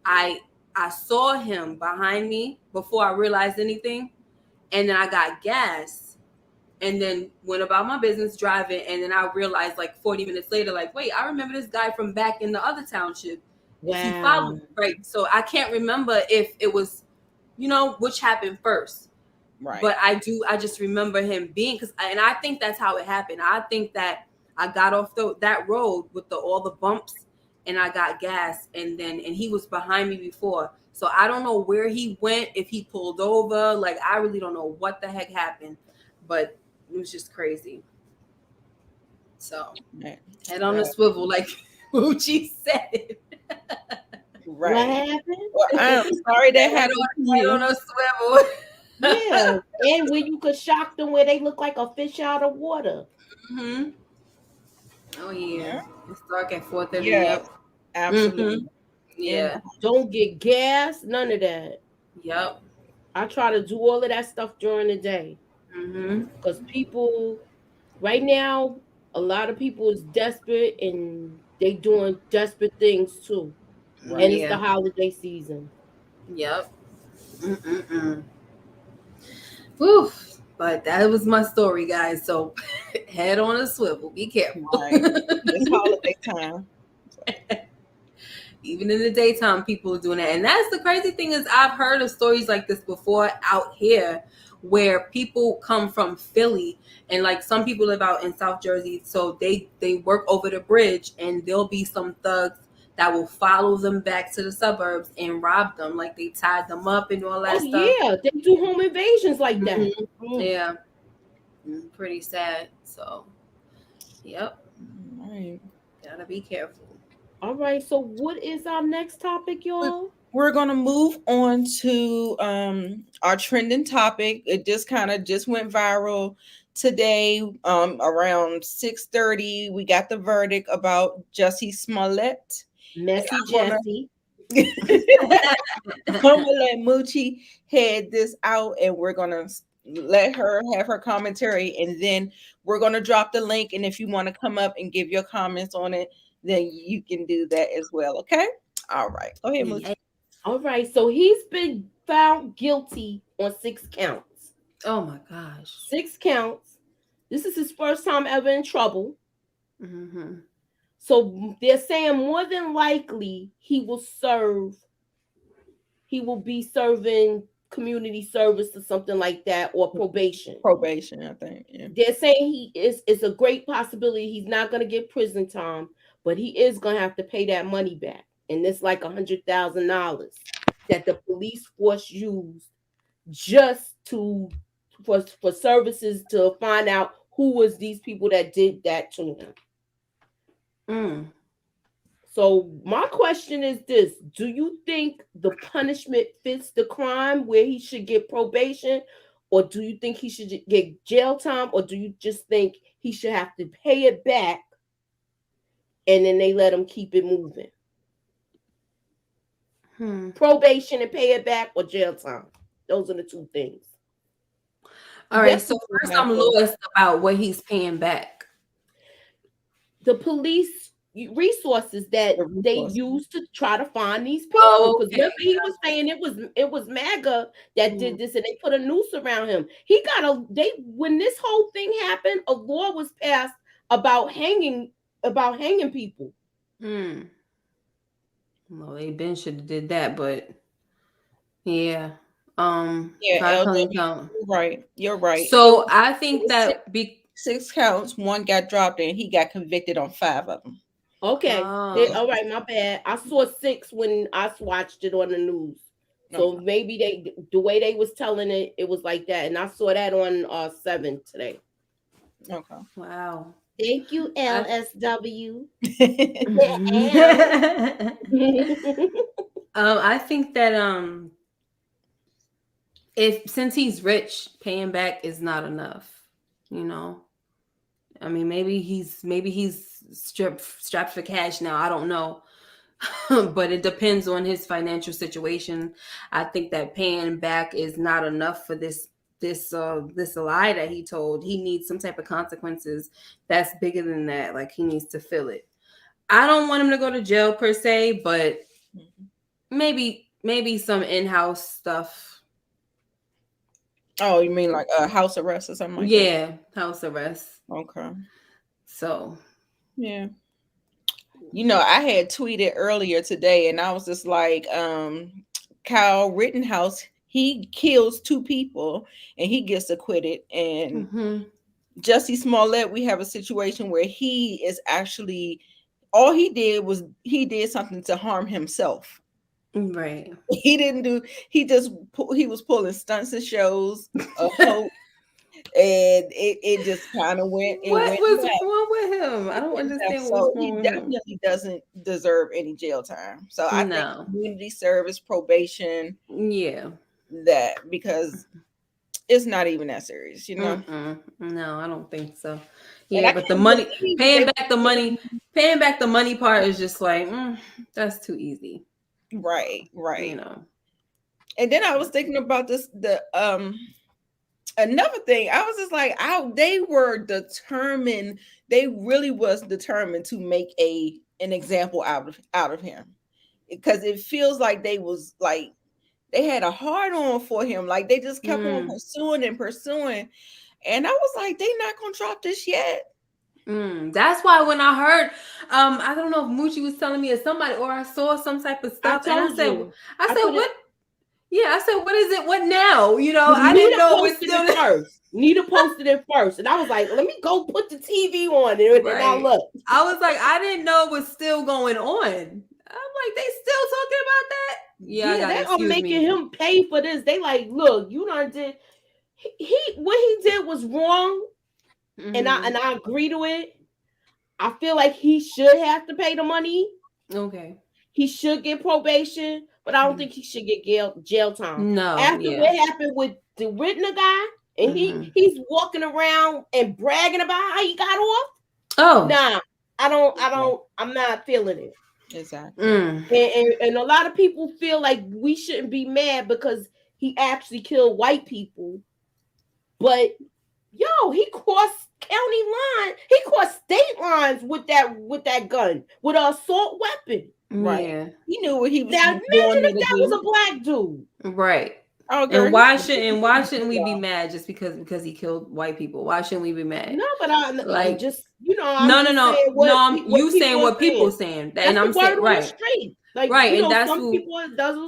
I I saw him behind me before I realized anything, and then I got gas, and then went about my business driving, and then I realized like 40 minutes later, like, wait, I remember this guy from back in the other township. If he Wow. followed, right? So I can't remember if it was, which happened first. Right. But I just remember him being, and I think that's how it happened. I think that I got off that road with all the bumps, and I got gas, and he was behind me before. So I don't know where he went, if he pulled over. Like, I really don't know what the heck happened, but it was just crazy. So Right. head on a swivel, like Moochie said. What Right. happened? Well, I'm sorry that happened to Head you. on a swivel. Yeah, and where you could shock them where they look like a fish out of water. Mm-hmm. Oh yeah. Yeah. It's dark at 4:30. Yes, Yep. absolutely. Mm-hmm. Yeah. Don't get gas, none of that. Yep. I try to do all of that stuff during the day Mm-hmm. because people right now, a lot of people is desperate and they doing desperate things too. And Right. it's the Yeah. holiday season. Yep. Mm-mm-mm. Whew. But that was my story, guys. So head on a swivel. Be careful. Right. It's holiday time. Even in the daytime, people are doing that. And that's the crazy thing, is I've heard of stories like this before out here, where people come from Philly, and like some people live out in South Jersey, so they work over the bridge, and there'll be some thugs that will follow them back to the suburbs and rob them. Like, they tied them up and all that Oh stuff. yeah, they do home invasions like that. Mhm. Yeah. Pretty sad. So, yep. Right. Gotta be careful. All right, so what is our next topic, y'all? We're gonna move on to our trending topic. It just went viral today. Around 6:30, we got the verdict about Jussie Smollett. Messy I'm gonna- Jessie. I'm gonna let Moochie head this out, and we're gonna let her have her commentary, and then we're gonna drop the link. And if you want to come up and give your comments on it, then you can do that as well. Okay. All right. Go ahead, Moochie. Yeah. All right, so he's been found guilty on 6 counts. Oh my gosh. 6 counts. This is his first time ever in trouble. Mm-hmm. So they're saying more than likely he will be serving community service or something like that, or probation. Probation, I think. Yeah. They're saying it's a great possibility he's not going to get prison time, but he is going to have to pay that money back. And it's like $100,000 that the police force used just for services to find out who was these people that did that to him. So my question is this: do you think the punishment fits the crime where he should get probation, or do you think he should get jail time, or do you just think he should have to pay it back and then they let him keep it moving? Probation and pay it back, or jail time? Those are the two things. All right. So first, I'm lost about what he's paying back. The police resources that they use to try to find these people. Because remember, he was saying it was MAGA that did this, and they put a noose around him. When this whole thing happened, a law was passed about hanging people. Well, they been should have did that, but yeah. Right. You're right. So I think that 6 counts, 1 got dropped, and he got convicted on 5 of them. Okay. All right, my bad. I saw 6 when I watched it on the news. So maybe the way they was telling it, it was like that. And I saw that on 7 today. Okay. Wow. Thank you, LSW. I think that since he's rich, paying back is not enough. I mean, maybe he's strapped for cash now. I don't know. But it depends on his financial situation. I think that paying back is not enough for this this lie that he told. He needs some type of consequences that's bigger than that. Like he needs to feel it. I don't want him to go to jail per se, but maybe some in-house stuff. Oh, you mean like a house arrest or something like that? Yeah, house arrest. Okay. So Yeah. I had tweeted earlier today and I was just like, Kyle Rittenhouse, he kills two people and he gets acquitted. And Jussie Smollett, we have a situation where he is actually, all he did was he did something to harm himself. right. He didn't do, he was pulling stunts and shows of hope. And it just kind of went, it What went was back. wrong with him? I don't understand what was So wrong he with him. definitely doesn't deserve any jail time. So I think No. community service, probation, Yeah. that, because it's not even that serious, No, I don't think so. And Yeah, I but the can't money, believe paying back the money part is just like that's too easy. right. You know. And then I was thinking about this, another thing. I was just like, they were determined. They really was determined to make an example out of him, because it feels like they was like they had a hard on for him. Like they just kept on pursuing and pursuing. And I was like, they not gonna drop this yet. That's why when I heard, I don't know if Moochie was telling me or somebody, or I saw some type of stuff, and I said, what? Yeah, I said, what is it? What now? I didn't know it was still first. Nita posted it first, and I was like, let me go put the TV on there, and I looked. I was like, I didn't know it was still going on. I'm like, they still talking about that? Yeah, they are making him pay for this. They like, look, you done did. He what he did was wrong, and I agree to it. I feel like he should have to pay the money. Okay. He should get probation, but I don't think he should get jail time. No. After what happened with the Rittenhouse guy, and he's walking around and bragging about how he got off. Oh. Nah, I'm not feeling it. Exactly. And a lot of people feel like we shouldn't be mad because he actually killed white people. But he crossed county lines. He crossed state lines with that gun, with an assault weapon. Right. Yeah. He knew what he was doing. Imagine if that was a black dude. Right. Oh, girl, and why shouldn't we be mad just because he killed white people? Why shouldn't we be mad? No, but I'm just you saying what people saying, and I'm saying right. Like, right, and that's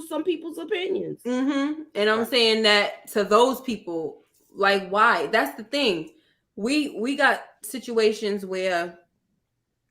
some people's opinions. And I'm saying that to those people, like, why? That's the thing. We got situations where,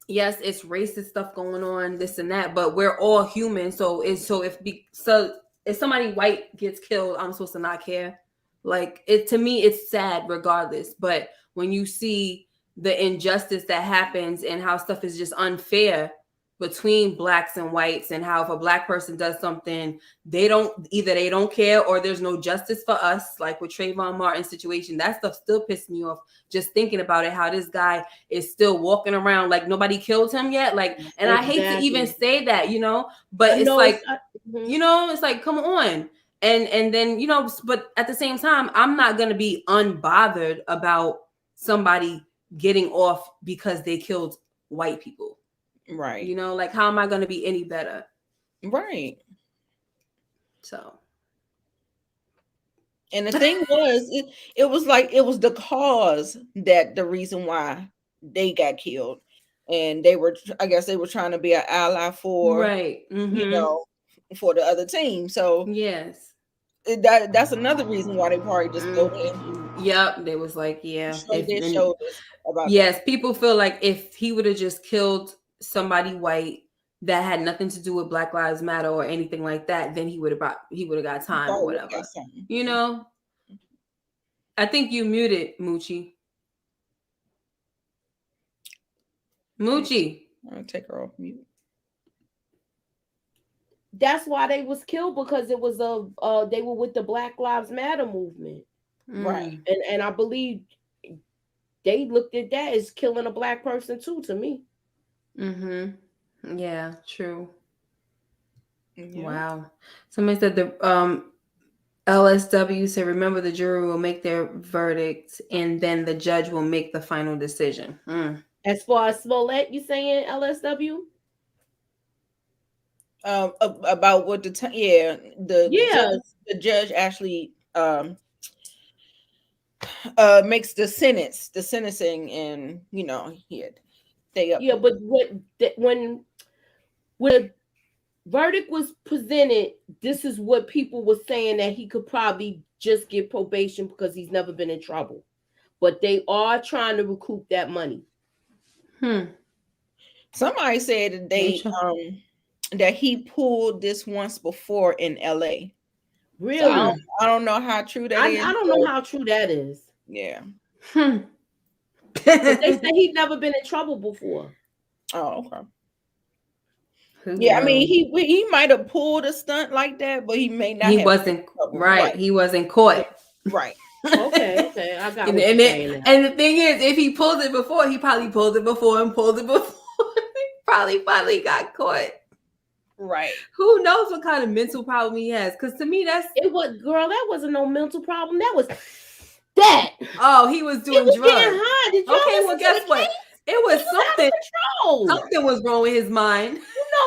yes, it's racist stuff going on, this and that, but we're all human. So if somebody white gets killed, I'm supposed to not care. Like, to me, it's sad regardless. But when you see the injustice that happens and how stuff is just unfair between blacks and whites, and how if a black person does something, they don't care, or there's no justice for us, like with Trayvon Martin's situation, that stuff still pissed me off just thinking about it, how this guy is still walking around like nobody killed him yet. Like, and I hate to even say that, but it's like, it's like, come on. And then, but at the same time, I'm not going to be unbothered about somebody getting off because they killed white people. Right. Like, how am I going to be any better? Right. So. And the thing was, it was like, it was the cause that the reason why they got killed. And I guess they were trying to be an ally for, right. For the other team. So yes. That's another reason why they probably just go in. Yep. They was like, yeah. Yes, people feel like if he would have just killed somebody white that had nothing to do with Black Lives Matter or anything like that, then he would have got time or whatever. I think you muted, Moochie. I'll take her off mute. That's why they was killed, because it was they were with the Black Lives Matter movement. Right. And I believe they looked at that as killing a black person too, to me. Yeah, true. Yeah. Wow. Somebody said LSW said, remember the jury will make their verdict and then the judge will make the final decision. As far as Smollett, you saying LSW? About what Yeah, the judge actually makes the sentencing, and he had they up. yeah, but when a verdict was presented, this is what people were saying, that he could probably just get probation because he's never been in trouble. But they are trying to recoup that money. Somebody said that that he pulled this once before in LA. So Really? I don't know how true that I is. don't know how true that is. Yeah. But they said he'd never been in trouble before. Oh, okay. Yeah, I mean, he might have pulled a stunt like that, but he may not. He wasn't right. He wasn't caught. Right. Okay. I got what and you're saying. And the thing is, if he pulled it before, he probably pulled it before and pulled it before. He probably got caught. Right. Who knows what kind of mental problem he has? Because to me, that wasn't no mental problem. That was that. Oh, he was doing drugs. Getting high. Did y'all okay, well, guess what? It was something. Control. Something was wrong with his mind.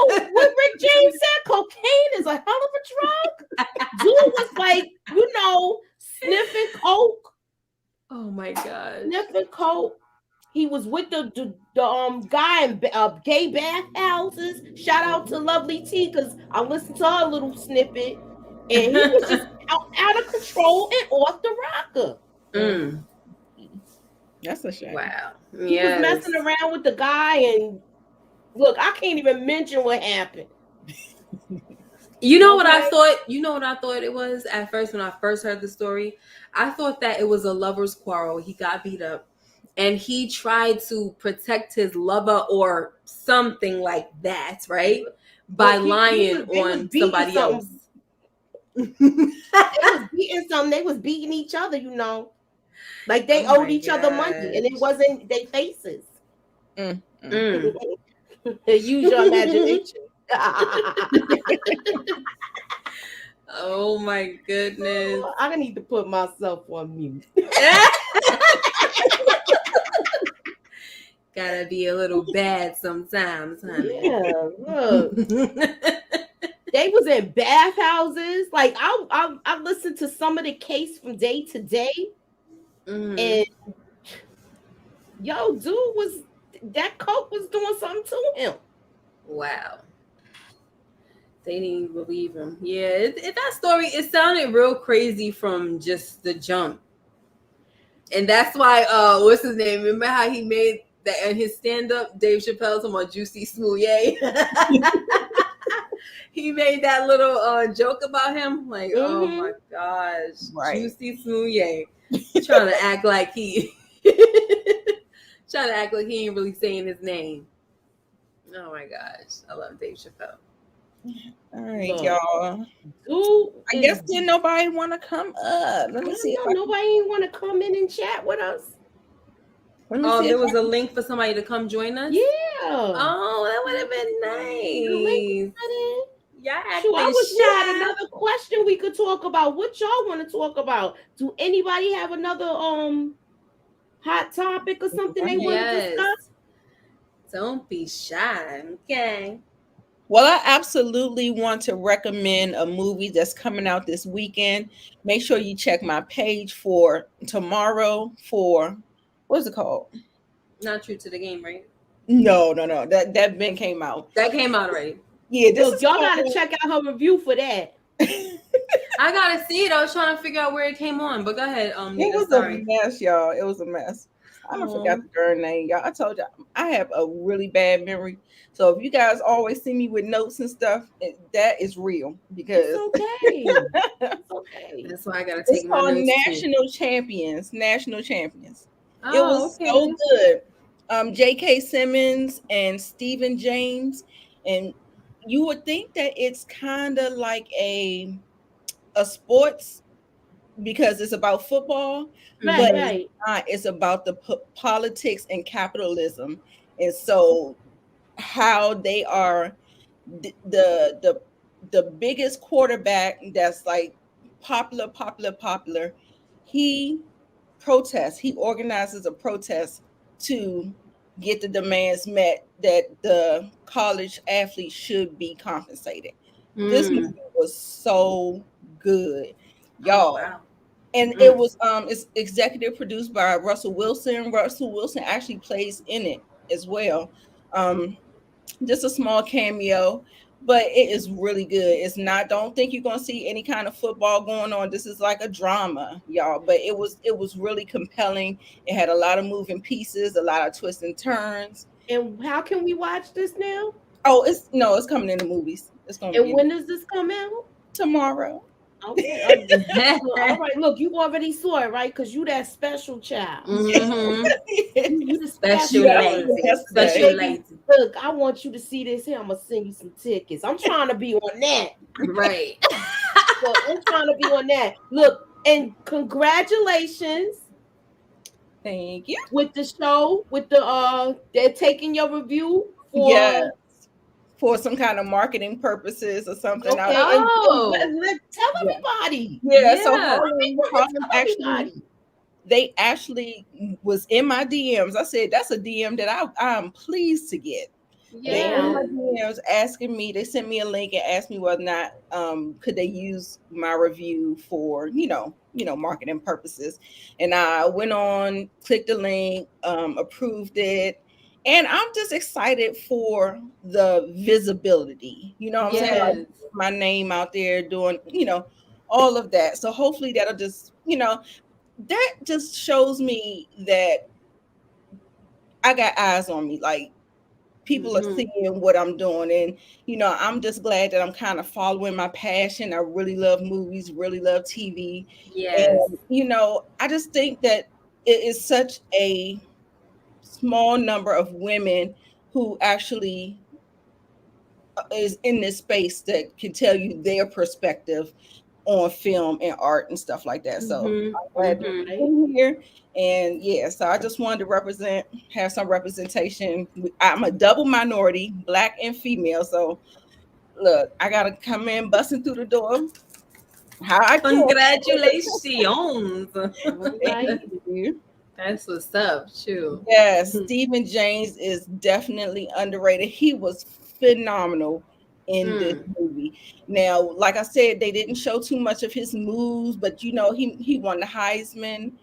What Rick James said, cocaine is a hell of a drug. Dude was like, sniffing coke. Oh my god. Sniffing coke. He was with the guy in gay bathhouses. Shout out to Lovely T, because I listened to her little snippet, and he was just out of control and off the rocker. That's a shame. Wow. He was messing around with the guy, and look, I can't even mention what happened. You know what I thought? You know what I thought it was at first when I first heard the story? I thought that it was a lover's quarrel. He got beat up and he tried to protect his lover or something like that, right? By lying on somebody else. They was beating something. They was beating each other, Like they owed each other money, and it wasn't their faces. Use your imagination. Oh my goodness. I need to put myself on mute. Gotta be a little bad sometimes, honey. Yeah, look. They was in bathhouses. Like I listened to some of the case from day to day, and dude that coke was doing something to him. Wow. They didn't even believe him. Yeah, that story, it sounded real crazy from just the jump. And that's why, what's his name? Remember how he made that in his stand-up, Dave Chappelle talking about Juicy Smouye? He made that little joke about him. Like, oh my gosh. Right. Juicy Smouye. Trying to act like he ain't really saying his name. Oh my gosh. I love Dave Chappelle. All right, y'all. I guess didn't nobody want to come up. Let me see. Nobody ain't want to come in and chat with us. There was a link for somebody to come join us? Yeah. Oh, that would have been nice. Yeah, I wish we had another question we could talk about. What y'all want to talk about? Do anybody have another hot topic or something they want to discuss? Don't be shy, okay? Well, I absolutely want to recommend a movie that's coming out this weekend. Make sure you check my page for tomorrow for, what is it called? Not True to the Game, right? No. That been came out. That came out already. Yeah, y'all got to check out her review for that. I got to see it. I was trying to figure out where it came on, but go ahead. It was a mess, y'all. It was a mess. I forgot the girl name, y'all. I told y'all I have a really bad memory. So if you guys always see me with notes and stuff, that is real because it's okay. It's okay. That's why I gotta take my notes. It's called National Champions. It was so good. J.K. Simmons and Stephen James, and you would think that it's kind of like a sports because it's about football, but it's not. It's about the politics and capitalism, and so how they are the biggest quarterback that's like popular. He protests. He organizes a protest to get the demands met that the college athletes should be compensated. This movie Mm. was so good, Oh y'all. wow. And it Mm. was it's executive produced by Russell Wilson. Russell Wilson actually plays in it as well. Um, just a small cameo, but it is really good. It's not, don't think you're gonna see any kind of football going on. This is like a drama, y'all. But it was really compelling. It had a lot of moving pieces, a lot of twists and turns. And how can we watch this now? Oh, it's no, it's coming in the movies. It's gonna be And in when does this come out? tomorrow. Okay. All right. Look, you already saw it, right? Because you that special child. Mm-hmm. You the Special special Yeah, I saw one. it lady. But Special yesterday. baby, lady. look, I want you to see this here. I'm gonna send you some tickets. I'm trying to be on that. Right. Look, I'm trying to be on that. Look, and congratulations Thank you. with the show, with the they're taking your review Yeah, for for some kind of marketing purposes or something. okay, and Oh. tell Yeah, everybody. yeah. So Yeah. Harlem Tell actually, everybody. they actually was in my DMs. I said that's a DM that I'm pleased to get. They in my Now, Yes. DMs asking me. They sent me a link and asked me whether or not could they use my review for marketing purposes. And I went on, clicked the link, approved it, and I'm just excited for the visibility. You know what I'm saying? Like Yes. my name out there doing all of that. So hopefully that'll just that just shows me that I got eyes on me. Like people are Mm-hmm. seeing what I'm doing. And, I'm just glad that I'm kind of following my passion. I really love movies, really love TV. Yes. And, I just think that it is such a small number of women who actually is in this space that can tell you their perspective on film and art and stuff like that. So Mm-hmm. I'm glad to Mm-hmm. be right? in here. And yeah, so I just wanted to have some representation. I'm a double minority, black and female. So look, I gotta come in busting through the door. How I can. Congratulations. All Thank right. you. That's what's up. True. Yes, Stephen James is definitely underrated. He was phenomenal in this Mm. movie. Now, like I said, they didn't show too much of his moves, but he won the Heisman.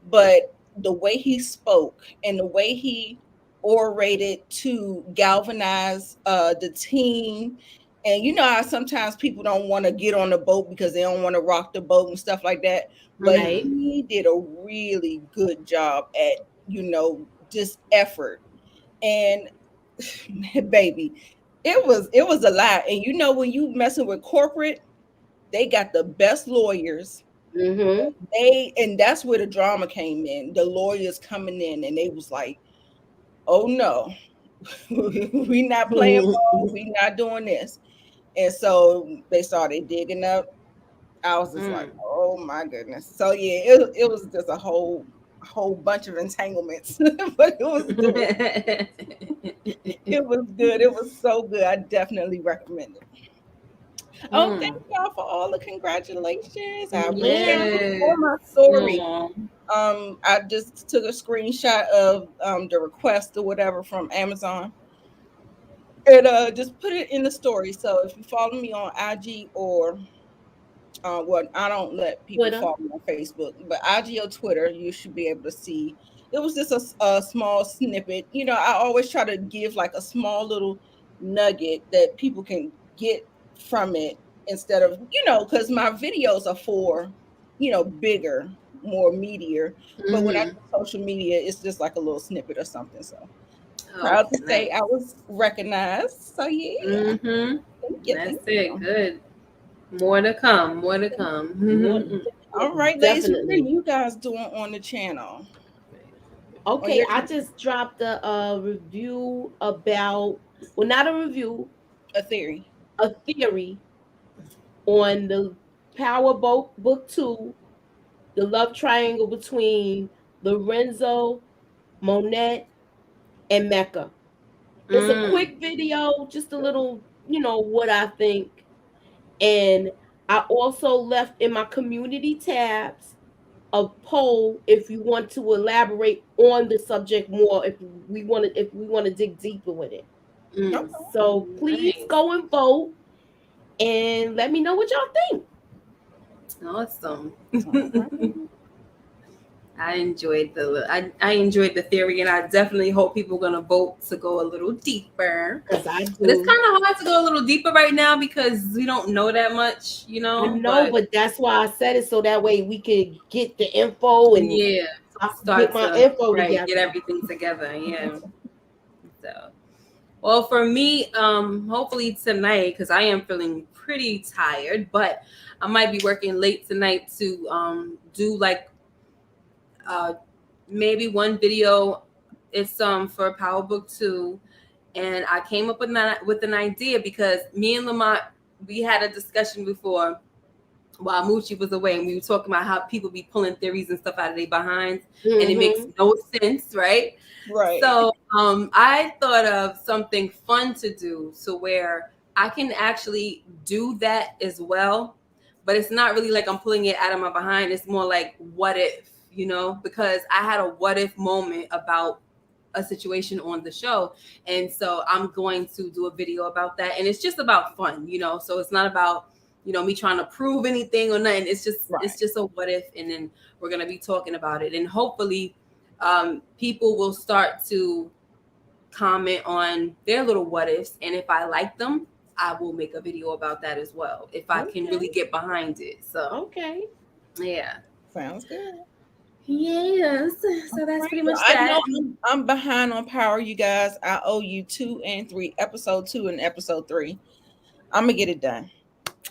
But the way he spoke and the way he orated to galvanize the team, and how sometimes people don't want to get on the boat because they don't want to rock the boat and stuff like that. But Mm-hmm. Right. he did a really good job at just effort. And baby, it was a lot. And when you messing with corporate, they got the best lawyers. Mm-hmm. And that's where the drama came in. The lawyers coming in and they was like, oh no, we not playing ball, we not doing this. And so they started digging up. I was just like, Mm. oh my goodness. So yeah, it was just a whole bunch of entanglements. But it was good. It was so good. I definitely recommend it. Oh, thank Mm. y'all for all the congratulations. I appreciate Yeah. it. For Yes. my story. Aw. I just took a screenshot of the request or whatever from Amazon and just put it in the story. So if you follow me on IG or well, I don't let people Twitter. follow me on Facebook, but IG or Twitter, you should be able to see. It was just a small snippet. I always try to give like a small little nugget that people can get from it instead of, because my videos are for, bigger, more meatier. But when I Mm-hmm. do social media, it's just like a little snippet or something. So Oh, proud to say I nice. was recognized. So yeah, Mm-hmm. thank you, That's thank it. you. Good. More to come. More to More, come. All right, ladies, what are definitely. you guys doing on the channel? Oh, Okay, you're I just dropped a, review about, well, not a review, a theory. a theory on the Power Book 2, the love triangle between Lorenzo, Monet, and Mecca. It's a Mm. quick video, just a little, what I think. And I also left in my community tabs a poll if you want to elaborate on the subject more, if we want to dig deeper with it. Mm. Okay. So please Nice. go and vote and let me know what y'all think. Awesome. All right. I enjoyed the theory, and I definitely hope people are gonna vote to go a little deeper. Because I But it's do. kind of hard to go a little deeper right now because we don't know that much, I know, But but that's why I said it so that way we could get the info and yeah, I can get start my to info get together. everything together. Yeah. So, well, for me, hopefully tonight because I am feeling pretty tired, but I might be working late tonight to do like uh maybe one video. It's for Power Book 2, and I came up with an idea because me and Lamont, we had a discussion before while Moochie was away, and we were talking about how people be pulling theories and stuff out of their behinds, and it makes Mm-hmm. no sense, right? Right. So I thought of something fun to do, so where I can actually do that as well, but it's not really like I'm pulling it out of my behind. It's more like what if, because I had a what if moment about a situation on the show, and so I'm going to do a video about that, and it's just about fun, so it's not about me trying to prove anything or nothing. Right. It's just a what if, and then we're going to be talking about it, and hopefully people will start to comment on their little what ifs, and if I like them, I will make a video about that as well if I can Okay. really get behind it. So Okay. yeah. Sounds good. Yes, All so that's right. pretty Well, much I that. know I'm behind on Power, you guys. I owe you 2 and 3, episode 2 and episode 3. I'm gonna get it done.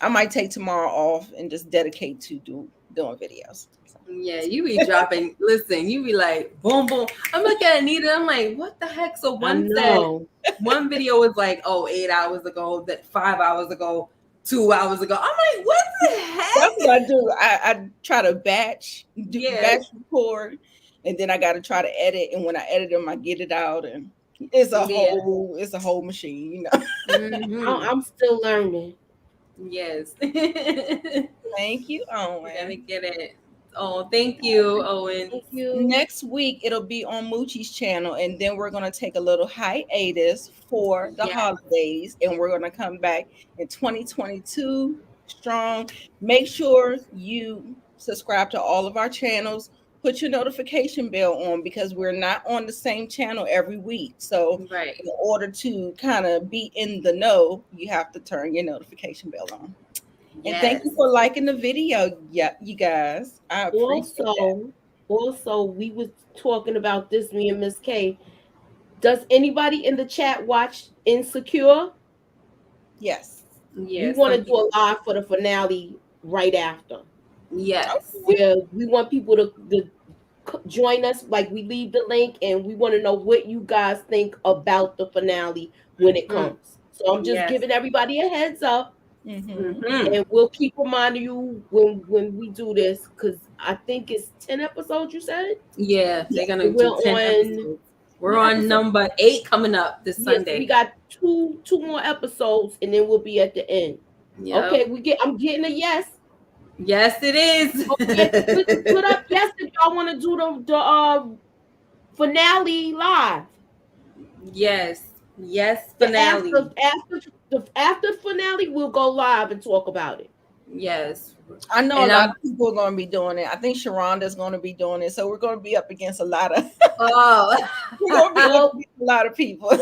I might take tomorrow off and just dedicate to doing videos. So. Yeah, you be dropping. Listen, you be like, boom, boom. I'm looking at Anita. I'm like, what the heck? So I one said, know. one video was like, oh, 8 hours ago, that 5 hours ago, 2 hours ago. I'm like, what the That's heck? what I do. I try to Yes, batch record, and then I got to try to edit. And when I edit them, I get it out, and it's a whole machine, Mm-hmm. I'm still learning. Yes. We're Thank you, gonna Owen. get it. Oh, thank you, Owen. Thank you. Next week it'll be on Moochie's channel, and then we're gonna take a little hiatus for the Yeah, holidays, and we're gonna come back in 2022 strong. Make sure you subscribe to all of our channels. Put your notification bell on because we're not on the same channel every week. So, right. in order to kind of be in the know, you have to turn your notification bell on. And thank Yes. you for liking the video, yeah, you guys. I appreciate that. Also, we was talking about this, me and Miss K. Does anybody in the chat watch Insecure? Yes. We Yes. want Some to do a people. live for the finale right after, Yes. where we want people to join us. Like we leave the link, and we want to know what you guys think about the finale when it Mm, comes. So I'm just yes. giving everybody a heads up, Mm-hmm. Mm-hmm. and we'll keep reminding you when we do this, because I think it's 10 episodes. You said Yeah, Yeah. they're gonna we're do 10 on episodes. We're what on episode? number 8 coming up this Yes, we Sunday. got two more episodes, and then we'll be at the end. Yep. Okay, I'm getting a yes. Yes, it Okay, put is. up yes if y'all want to do the finale live. Yes. Yes, The finale. after finale, we'll go live and talk about it. Yes. I know a And lot I'm of people are going to be doing it. I think Sharonda's going to be doing it. So we're going to be up against a lot of oh we're going to be up Well, against a lot of people.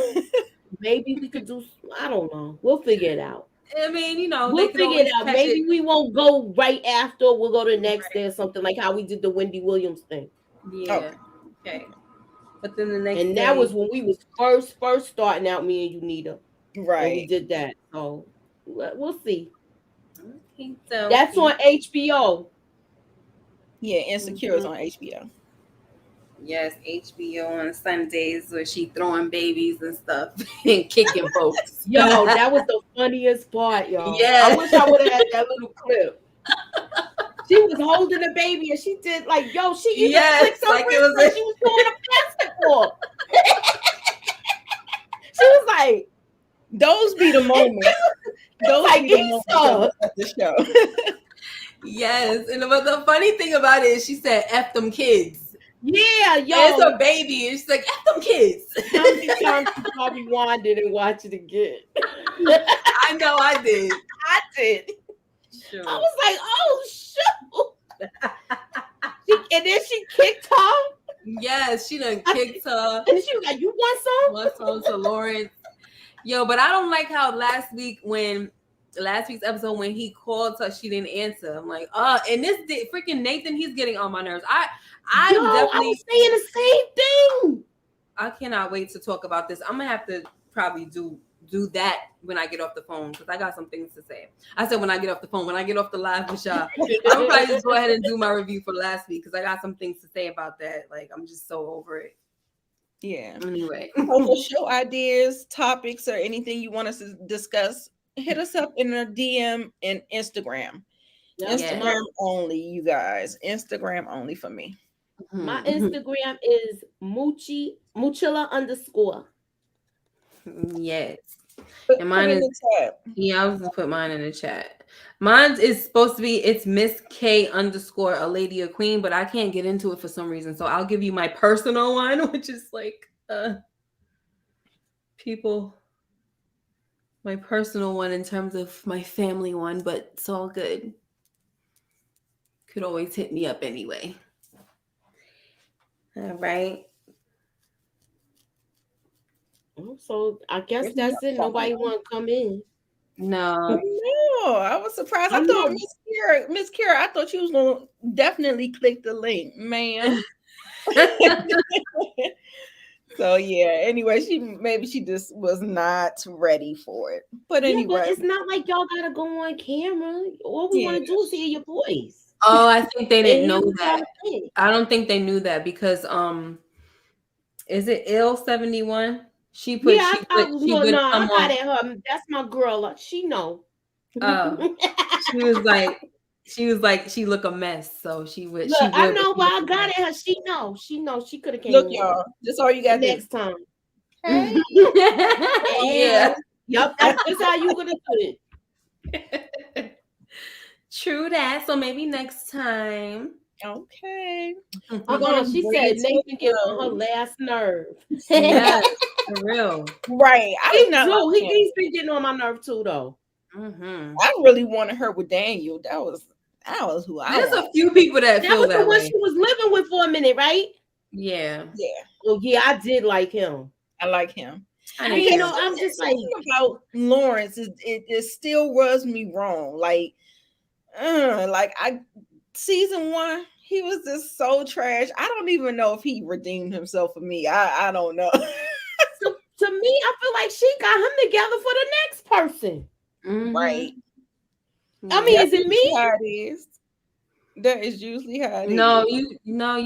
maybe we could do. I don't know. We'll figure it out. I mean, they We'll could figure it always out. catch it. Maybe we won't go right after. We'll go the next Right. day or something, like how we did the Wendy Williams thing. Yeah. Okay. Okay. But then the next And that day. was when we was first starting out, me and you, Nita, when we Right. did that. So we'll see. Okay, so That's on HBO. Yeah, Insecure is Mhm. on HBO. Yes, HBO on Sundays where she throwing babies and stuff and kicking folks. Yo, that was the funniest part, y'all. Yeah. I wish I would have had that little clip. She was holding the baby and she did like, yo, she even Yes, flicked her like it wrist was like she was doing a basketball. She was like, Those be the moments. Those like be the moments Esau. of the show. Yes, and but the funny thing about it is she said F them kids. Yeah, And it's yo. a baby, and she's like, F them kids. How many times you probably rewind it and watch it again? I know I did. I did. Sure. I was like, oh shoot. And then she kicked her. Yes, she done kicked her. And she was like, you want some? What's on to Lawrence? Yo, but I don't like how last week's episode when he called her, she didn't answer. I'm like, and this freaking Nathan, he's getting on my nerves. I was saying the same thing. I cannot wait to talk about this. I'm gonna have to probably do that when I get off the phone because I got some things to say. I said when I get off the phone, when I get off the live with y'all, I'm probably just go ahead and do my review for last week because I got some things to say about that. Like I'm just so over it. Yeah. Anyway, so for show ideas, topics, or anything you want us to discuss, hit us up in a DM in Instagram. Instagram only, you guys. Instagram only for me. My Instagram is Muchilla _ Yes. And mine is I was gonna put mine in the chat. Mine is supposed to be it's Miss K _ a lady or queen, but I can't get into it for some reason. So I'll give you my personal one, which is like my personal one in terms of my family one, but it's all good. Could always hit me up anyway. All right. So I guess that's it. Nobody want to come in. No. No, I was surprised. I thought Miss Kira, I thought you was gonna definitely click the link, man. So yeah, anyway, she just was not ready for it. But anyway, but it's not like y'all gotta go on camera. All we want to do is hear your voice. Oh, I think they didn't know that. I don't think they knew that because is it Ill71? She put I got at her. That's my girl. She know. Oh, she was like she look a mess, so she would. Look, I know, but I got at her. She know. She could have came. Look, y'all. That's all you got next time. Hey. Yeah. Yep. That's how you gonna do it. True that. So maybe next time. Okay. She said Nathan get on her last nerve. Yeah, for real. Right. He's been getting on my nerve too, though. Mm-hmm. I really wanted her with Daniel. That was who I. There's a few people that feel was that the one way. she was living with for a minute, right? Yeah. Yeah. Well, yeah, I did like him. I like him. I'm just like about Lawrence. It still rubs me wrong. Like season 1, he was just so trash. I don't even know if he redeemed himself for me. I don't know. To me, I feel like she got him together for the next person. Mm-hmm. Right. I mean, is it me? How it is. That is usually how it is.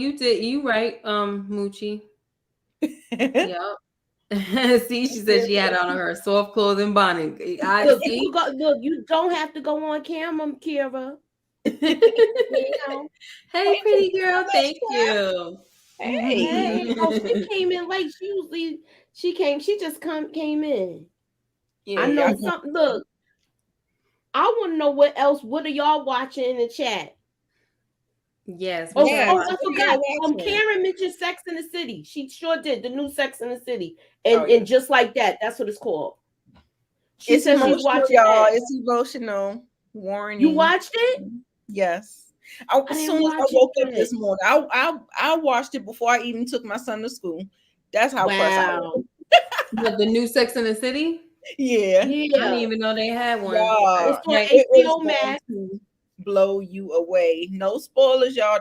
You did. You right, Moochie. Yep. See, she said she had on her soft clothing bonnet. Look, you don't have to go on camera, Kira. Hey, pretty girl, thank you. Hey. Oh, she came in late. She just came in. Yeah, I know something. Look, I want to know what are y'all watching in the chat? Yes. I forgot. Karen mentioned Sex in the City. She sure did, the new Sex in the City. And just like that, that's what it's called. She said she's watching y'all. That. It's emotional. Warning. You watched it? Yes. As soon as I woke up this morning, I watched it before I even took my son to school. That's how pressed I was. The new Sex in the City? Yeah. I didn't even know they had one. It's on HBO Max. Blow you away. No spoilers, y'all.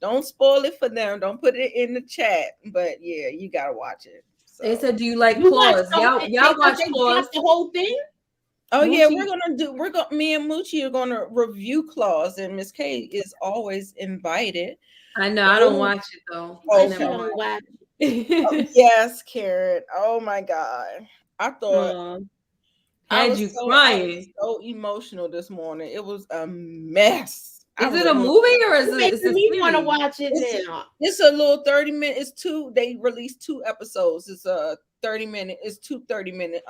Don't spoil it for them. Don't put it in the chat. But yeah, you gotta watch it. So. They said, "Do you like Claws?" Y'all watch Claws? The whole thing. Oh Moochie. Yeah, me and Moochie are gonna review Claws, and Miss K is always invited. I know. I don't watch it though. Oh, she don't watch it. Yes, Carrot. Oh my God. I thought. Had you crying? I was so emotional this morning. It was a mess. Is it a movie or is it? Me want to watch it now. It's a little 30-minute. It's two. They released 2 episodes. It's a 30-minute. It's 2 30-minute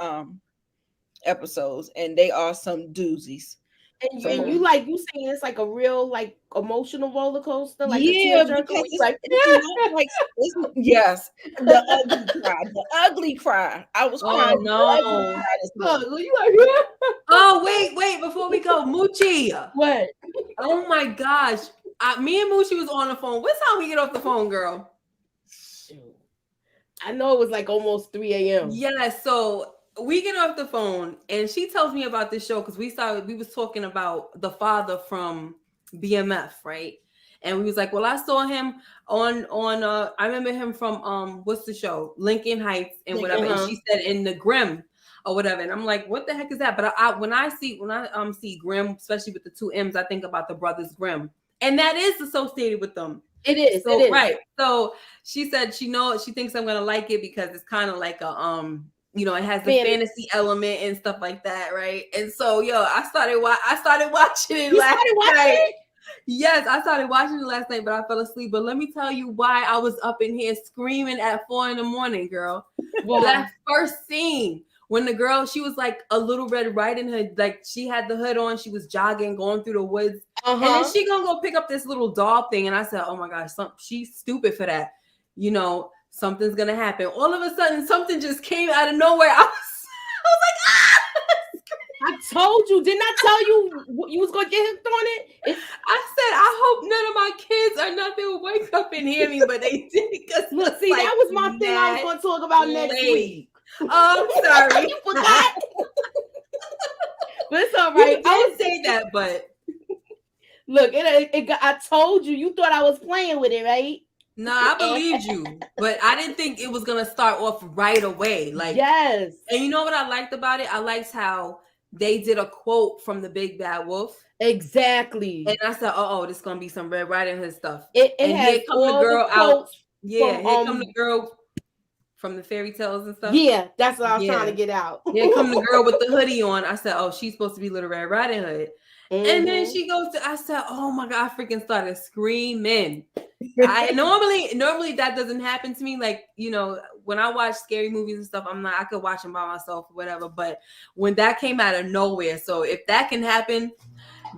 episodes, and they are some doozies. And So you like you saying it's like a real like emotional roller coaster, like a yeah, tearjerker because where you like, it's not like yes, the ugly cry. I was Oh crying the ugly no. cry this oh, morning. you like, yeah. Oh wait, before we go, Moochie. What? Oh my gosh. Me and Moochie was on the phone. What time we get off the phone, girl? Shoot. I know it was like almost 3 a.m. Yeah, so we get off the phone and she tells me about this show because we was talking about the father from BMF, right? And we was like, well, I saw him on I remember him from what's the show? Lincoln Heights and whatever. And she said in the Grimm or whatever. And I'm like, what the heck is that? But when I see Grimm, especially with the two M's, I think about the brothers Grimm. And that is associated with them. It is. So it is. right. So she said she thinks I'm gonna like it because it's kind of like a it has the fantasy element and stuff like that, right? And so I started watching it last night. Yes, I started watching it last night, but I fell asleep. But let me tell you why I was up in here screaming at 4 a.m, girl. Well, that first scene when the girl, she was like a Little Red Riding Hood, like she had the hood on, she was jogging, going through the woods, and then she gonna go pick up this little doll thing, and I said, oh my gosh, she's stupid for that. Something's gonna happen. All of a sudden, something just came out of nowhere. I was like, ah! I told you, didn't I tell you you was gonna get hooked on it? I said, I hope none of my kids or nothing will wake up and hear me, but they did. Look, see, that was my thing I was gonna talk about next week. Oh, I'm sorry. You forgot. But it's all right. I would say that, but look, I told you. You thought I was playing with it, right? No, I believed you, but I didn't think it was gonna start off right away. Like, yes. And you know what I liked about it? I liked how they did a quote from the Big Bad Wolf. Exactly. And I said, oh, this is gonna be some Red Riding Hood stuff. And has here come the girl out. Yeah, here come the girl from the fairy tales and stuff. Yeah, that's what I was trying to get out. Here come the girl with the hoodie on. I said, oh, she's supposed to be Little Red Riding Hood. Mm-hmm. And then she goes I said, oh my God, I freaking started screaming. Normally that doesn't happen to me. Like, when I watch scary movies and stuff, I could watch them by myself or whatever. But when that came out of nowhere, so if that can happen,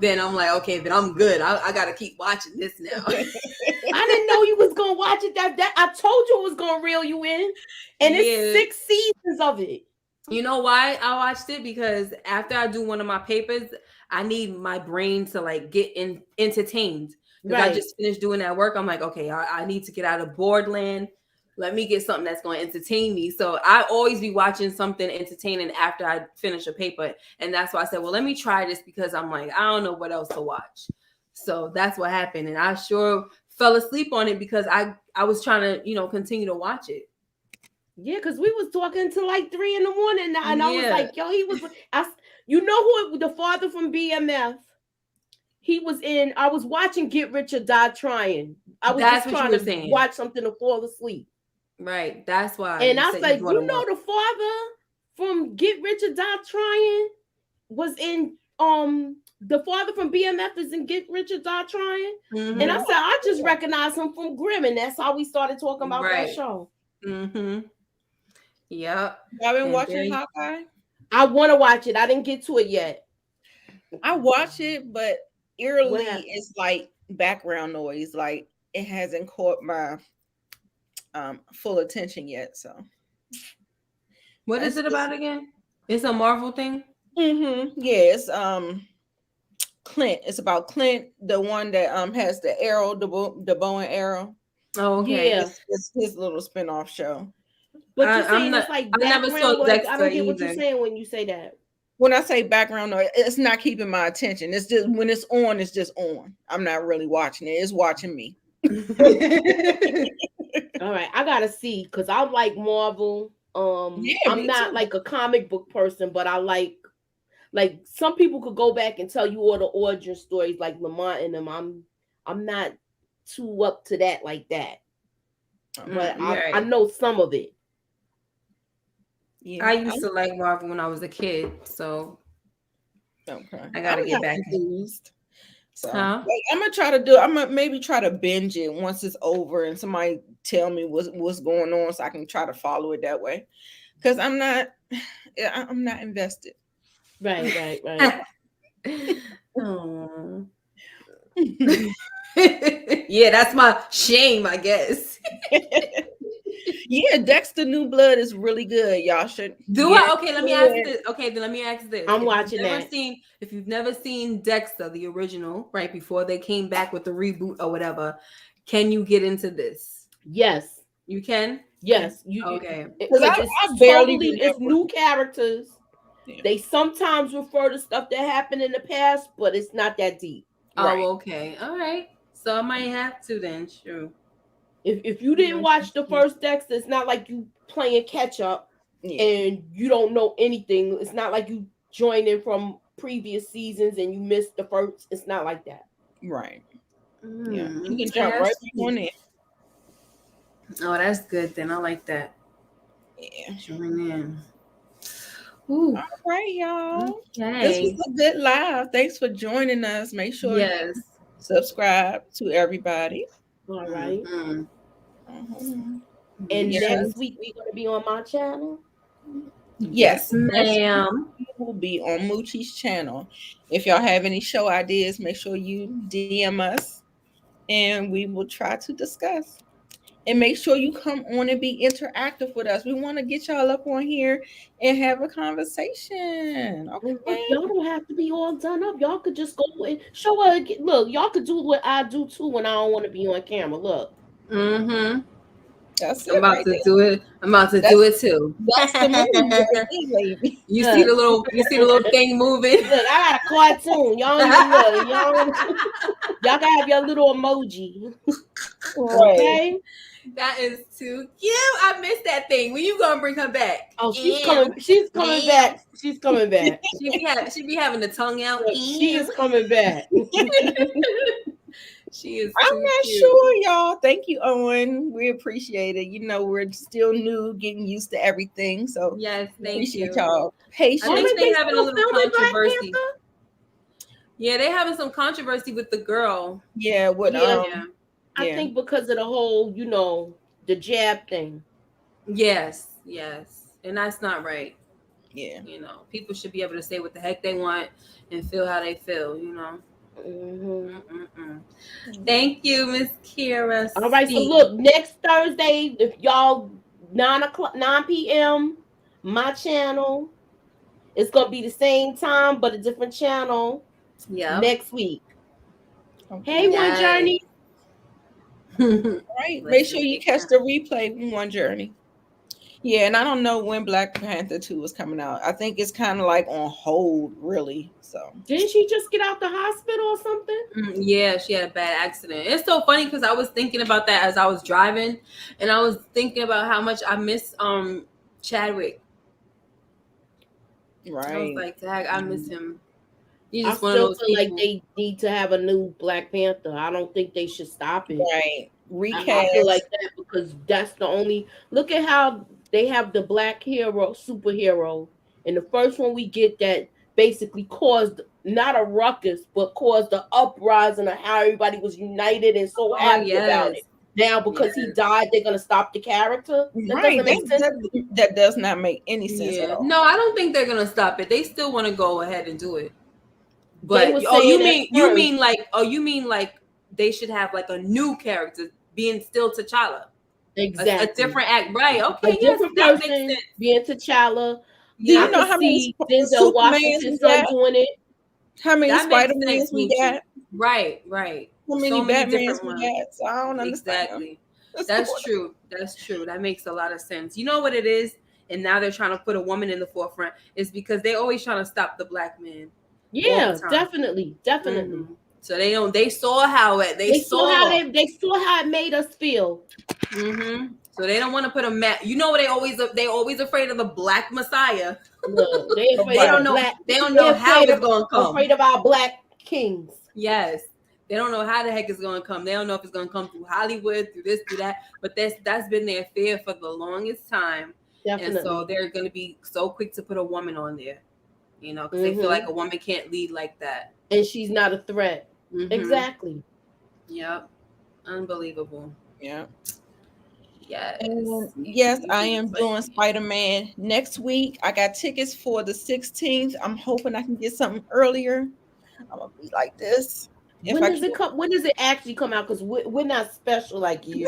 then I'm like, okay, then I'm good. I gotta keep watching this now. I didn't know you was gonna watch it. That I told you it was gonna reel you in, and it's 6 seasons of it. You know why I watched it? Because after I do one of my papers, I need my brain to like get entertained. Because I just finished doing that work. I'm like, okay, I need to get out of bored land. Let me get something that's going to entertain me. So I always be watching something entertaining after I finish a paper. And that's why I said, well, let me try this because I'm like, I don't know what else to watch. So that's what happened. And I sure fell asleep on it because I was trying to, continue to watch it. Yeah, because we was talking till like 3 a.m. And I was like, yo, he was, you know who the father from BMF? He was in, I was watching Get Rich or Die Trying. I was just trying to watch something to fall asleep. Right. That's why. And I was like, the father from Get Rich or Die Trying was in, the father from BMF is in Get Rich or Die Trying. Mm-hmm. And I said, I just recognize him from Grimm. And that's how we started talking about that show. Mm-hmm. Yep. Y'all been watching Hawkeye? I want to watch it. I didn't get to it yet. I watch it, but eerily it's like background noise. Like it hasn't caught my full attention yet. So what is it about again? It's a Marvel thing? Mm-hmm. Yeah, it's Clint. It's about Clint, the one that has the arrow, the bow and arrow. Oh, okay. Yeah. It's his little spin-off show. But you're saying it's like I never saw Dexter. I don't get what you're saying when you say that. When I say background noise, it's not keeping my attention. It's just when it's on, it's just on. I'm not really watching it. It's watching me. All right, I gotta see because I like Marvel. I'm not like a comic book person, but I like some people could go back and tell you all the origin stories, like Lamont and them. I'm not too up to that like that, but I know some of it. Yeah, I used to like Marvel when I was a kid, so okay, I gotta get back. Confused. So I'm gonna maybe try to binge it once it's over and somebody tell me what's going on so I can try to follow it that way. Because I'm not invested. Right. Oh. Yeah, that's my shame, I guess. Yeah, Dexter New Blood is really good. Y'all should Do get I? Okay, let me ask into it. this. Okay, then let me ask this. I'm watching that. If you've never seen Dexter, the original, right before they came back with the reboot or whatever, can you get into this? Yes. You can. Yes. Okay. Because Because I it's barely it's remember. new characters. Yeah. They sometimes refer to stuff that happened in the past, but it's not that deep. Right. Oh, okay. All right. So I might have to then. Sure. If you didn't watch the first Dexter, it's not like you playing catch up Yeah. and you don't know anything. It's not like you joined in from previous seasons and you missed the first. It's not like that. Right. Yeah. You can Okay, jump right back on in. Oh, that's good then. I like that. Yeah. Join in. Ooh. All right, y'all. This Okay. was a good live. Thanks for joining us. Make sure you Yes. subscribe to everybody. All right. Mhm. And Yes. next week we're gonna be on my channel. Yes, ma'am. we will be on Moochie's channel. If y'all have any show ideas, make sure you DM us and we will try to discuss. And make sure you come on and be interactive with us. We want to get y'all up on here and have a conversation. And look, Okay. y'all don't have to be all done up. Y'all could just go and show her. Look, y'all could do what I do too when I don't want to be on camera. Look. Mm-hmm. That's I'm it about right to there. do it. I'm about to do it too. That's the move right there, lady. You see the little thing moving. Look, I got a cartoon. Y'all don't even look. Y'all gotta have your little emoji. Right. Okay. That is too cute. I missed that thing. When you gonna bring her back? Oh, she's coming. She's coming back. She's coming back. She be having the tongue out. Look, she is coming back. She is. I'm too not cute. sure, y'all. Thank you, Owen. We appreciate it. You know, we're still new, getting used to everything. So Yes, thank appreciate you. y'all I patience. think they having a still little filming Black controversy. Panther? Yeah, they having some controversy with the girl. Yeah, what Yeah. I yeah. think because of the whole, the jab thing. Yes, and that's not right. Yeah. People should be able to say what the heck they want and feel how they feel. Mm-hmm. Thank you, Miss Kira. All right, so C. look, next Thursday, if y'all 9 p.m. my channel, it's gonna be the same time but a different channel Yeah. next week. Okay. Hey, One Journey. Right. Make sure you catch the replay from One Journey. Yeah, and I don't know when Black Panther 2 is coming out. I think it's kind of like on hold, really. So Didn't she just get out the hospital or something? Yeah, she had a bad accident. It's so funny because I was thinking about that as I was driving, and I was thinking about how much I miss Chadwick. right. I was like, "Dang, I miss him." He's I just one of still those feel like people. they need to have a new Black Panther. I don't think they should stop it. Right. Recast. I feel like that because that's the only. Look at how they have the black hero, superhero, and the first one we get that basically caused not a ruckus, but caused the uprising of how everybody was united and so happy about it. Now because he died, they're gonna stop the character. That Right. doesn't make sense. That does not make any sense at all. No, I don't think they're gonna stop it. They still want to go ahead and do it. They But were saying you mean like they should have like a new character being still T'Challa. exactly A different act, right? Okay, a yes, different that makes person sense. being T'Challa. Do you I know could how many see Denzel Supermans we Washington's got? son doing it. How many That makes Spider-Mans sense, we Moochie. got? Right. How many So many Batmans different we ones. got? So I don't understand. Exactly. That's true. That makes a lot of sense. You know what it is? And now they're trying to put a woman in the forefront. It's because they're always trying to stop the black man. Yeah, definitely. Mm-hmm. So they saw how it they saw how it made us feel. Mm-hmm. So they don't want to put a You know what they always afraid of the black Messiah. Look, they don't know. They don't know how it's gonna come. Afraid of our black kings. Yes. They don't know how the heck it's gonna come. They don't know if it's gonna come through Hollywood, through this, through that. But that's been their fear for the longest time. Definitely. And so they're gonna be so quick to put a woman on there. Because they feel like a woman can't lead like that. And she's not a threat. Mm-hmm. Exactly. Yep. Unbelievable. Yeah. Yes. And yes, You I can am Spider-Man. doing Spider-Man next week. I got tickets for the 16th. I'm hoping I can get something earlier. I'm gonna be like this if When I does it can. come? When does it actually come out? Because we're not special like you.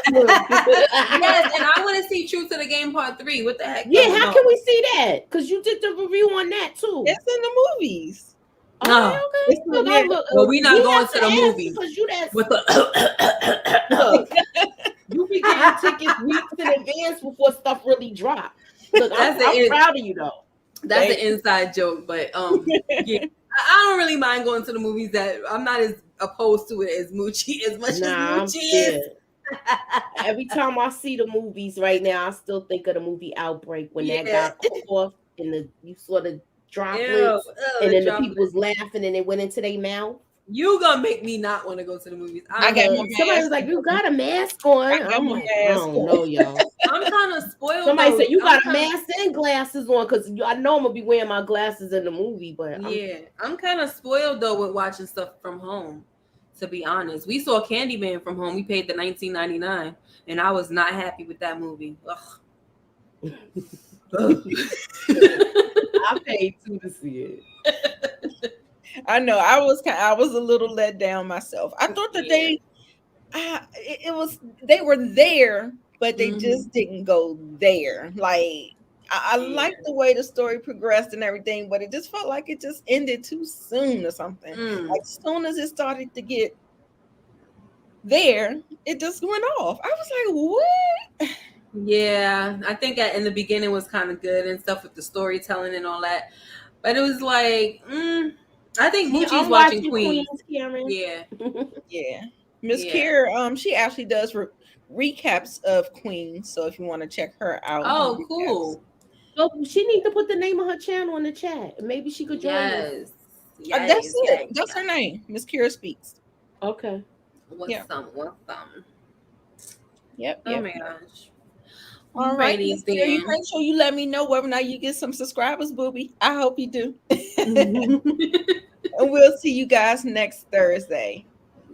Yes, and I want to see True to the Game Part 3. What the heck Yeah, going how on? can we see that? Because you did the review on that too. It's in the movies. Okay, No. okay. It's Look, yeah. Well, we not we going have to to the ask movies. because you that's With the look. You be getting tickets weeks in advance before stuff really drop. Look, I'm that's proud of you though. an inside joke, but yeah, I don't really mind going to the movies. That I'm not as opposed to it as Moochie as much as Nah, I'm Moochie scared. is. Every time I see the movies right now, I still think of the movie Outbreak when that Yeah. guy coughed and you saw the Ew, droplets the and then the droplet. people was laughing and it went into their mouth. You gonna make me not want to go to the movies. I got my Somebody was mask. like, "You got a mask on." I got I'm my like, I mask don't on. know, y'all. I'm kind of spoiled. Somebody though. said you got a kinda, mask and glasses on because I know I'm gonna be wearing my glasses in the movie, but I'm kind of spoiled though with watching stuff from home. To be honest, we saw Candyman from home. We paid the $19.99, and I was not happy with that movie. Ugh. I paid too to see it. I know. I was a little let down myself. I thought that it was they were there, but they just didn't go there. Like I liked the way the story progressed and everything, but it just felt like it just ended too soon or something. Like as soon as it started to get there, it just went off. I was like, what? Yeah, I think in the beginning was kind of good and stuff with the storytelling and all that, but it was like, I think Yeah, Moochie's I'm watching watching Queens. Cameron. Yeah, Yeah. Miss yeah. Kier, she actually does recaps of Queens. So if you want to check her out, Oh, cool. So she need to put the name of her channel in the chat. Maybe she could join us. Yes, That's it. yes, That's yes. her name. Miss Kier Speaks. Okay. What's Yeah. some? Yep. Oh my gosh. All right, Alrighty Miss Kier, you then. make sure you let me know whether or not you get some subscribers, booby. I hope you do. And we'll see you guys next Thursday.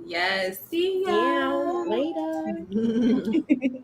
Yes. See Yeah. ya. Later.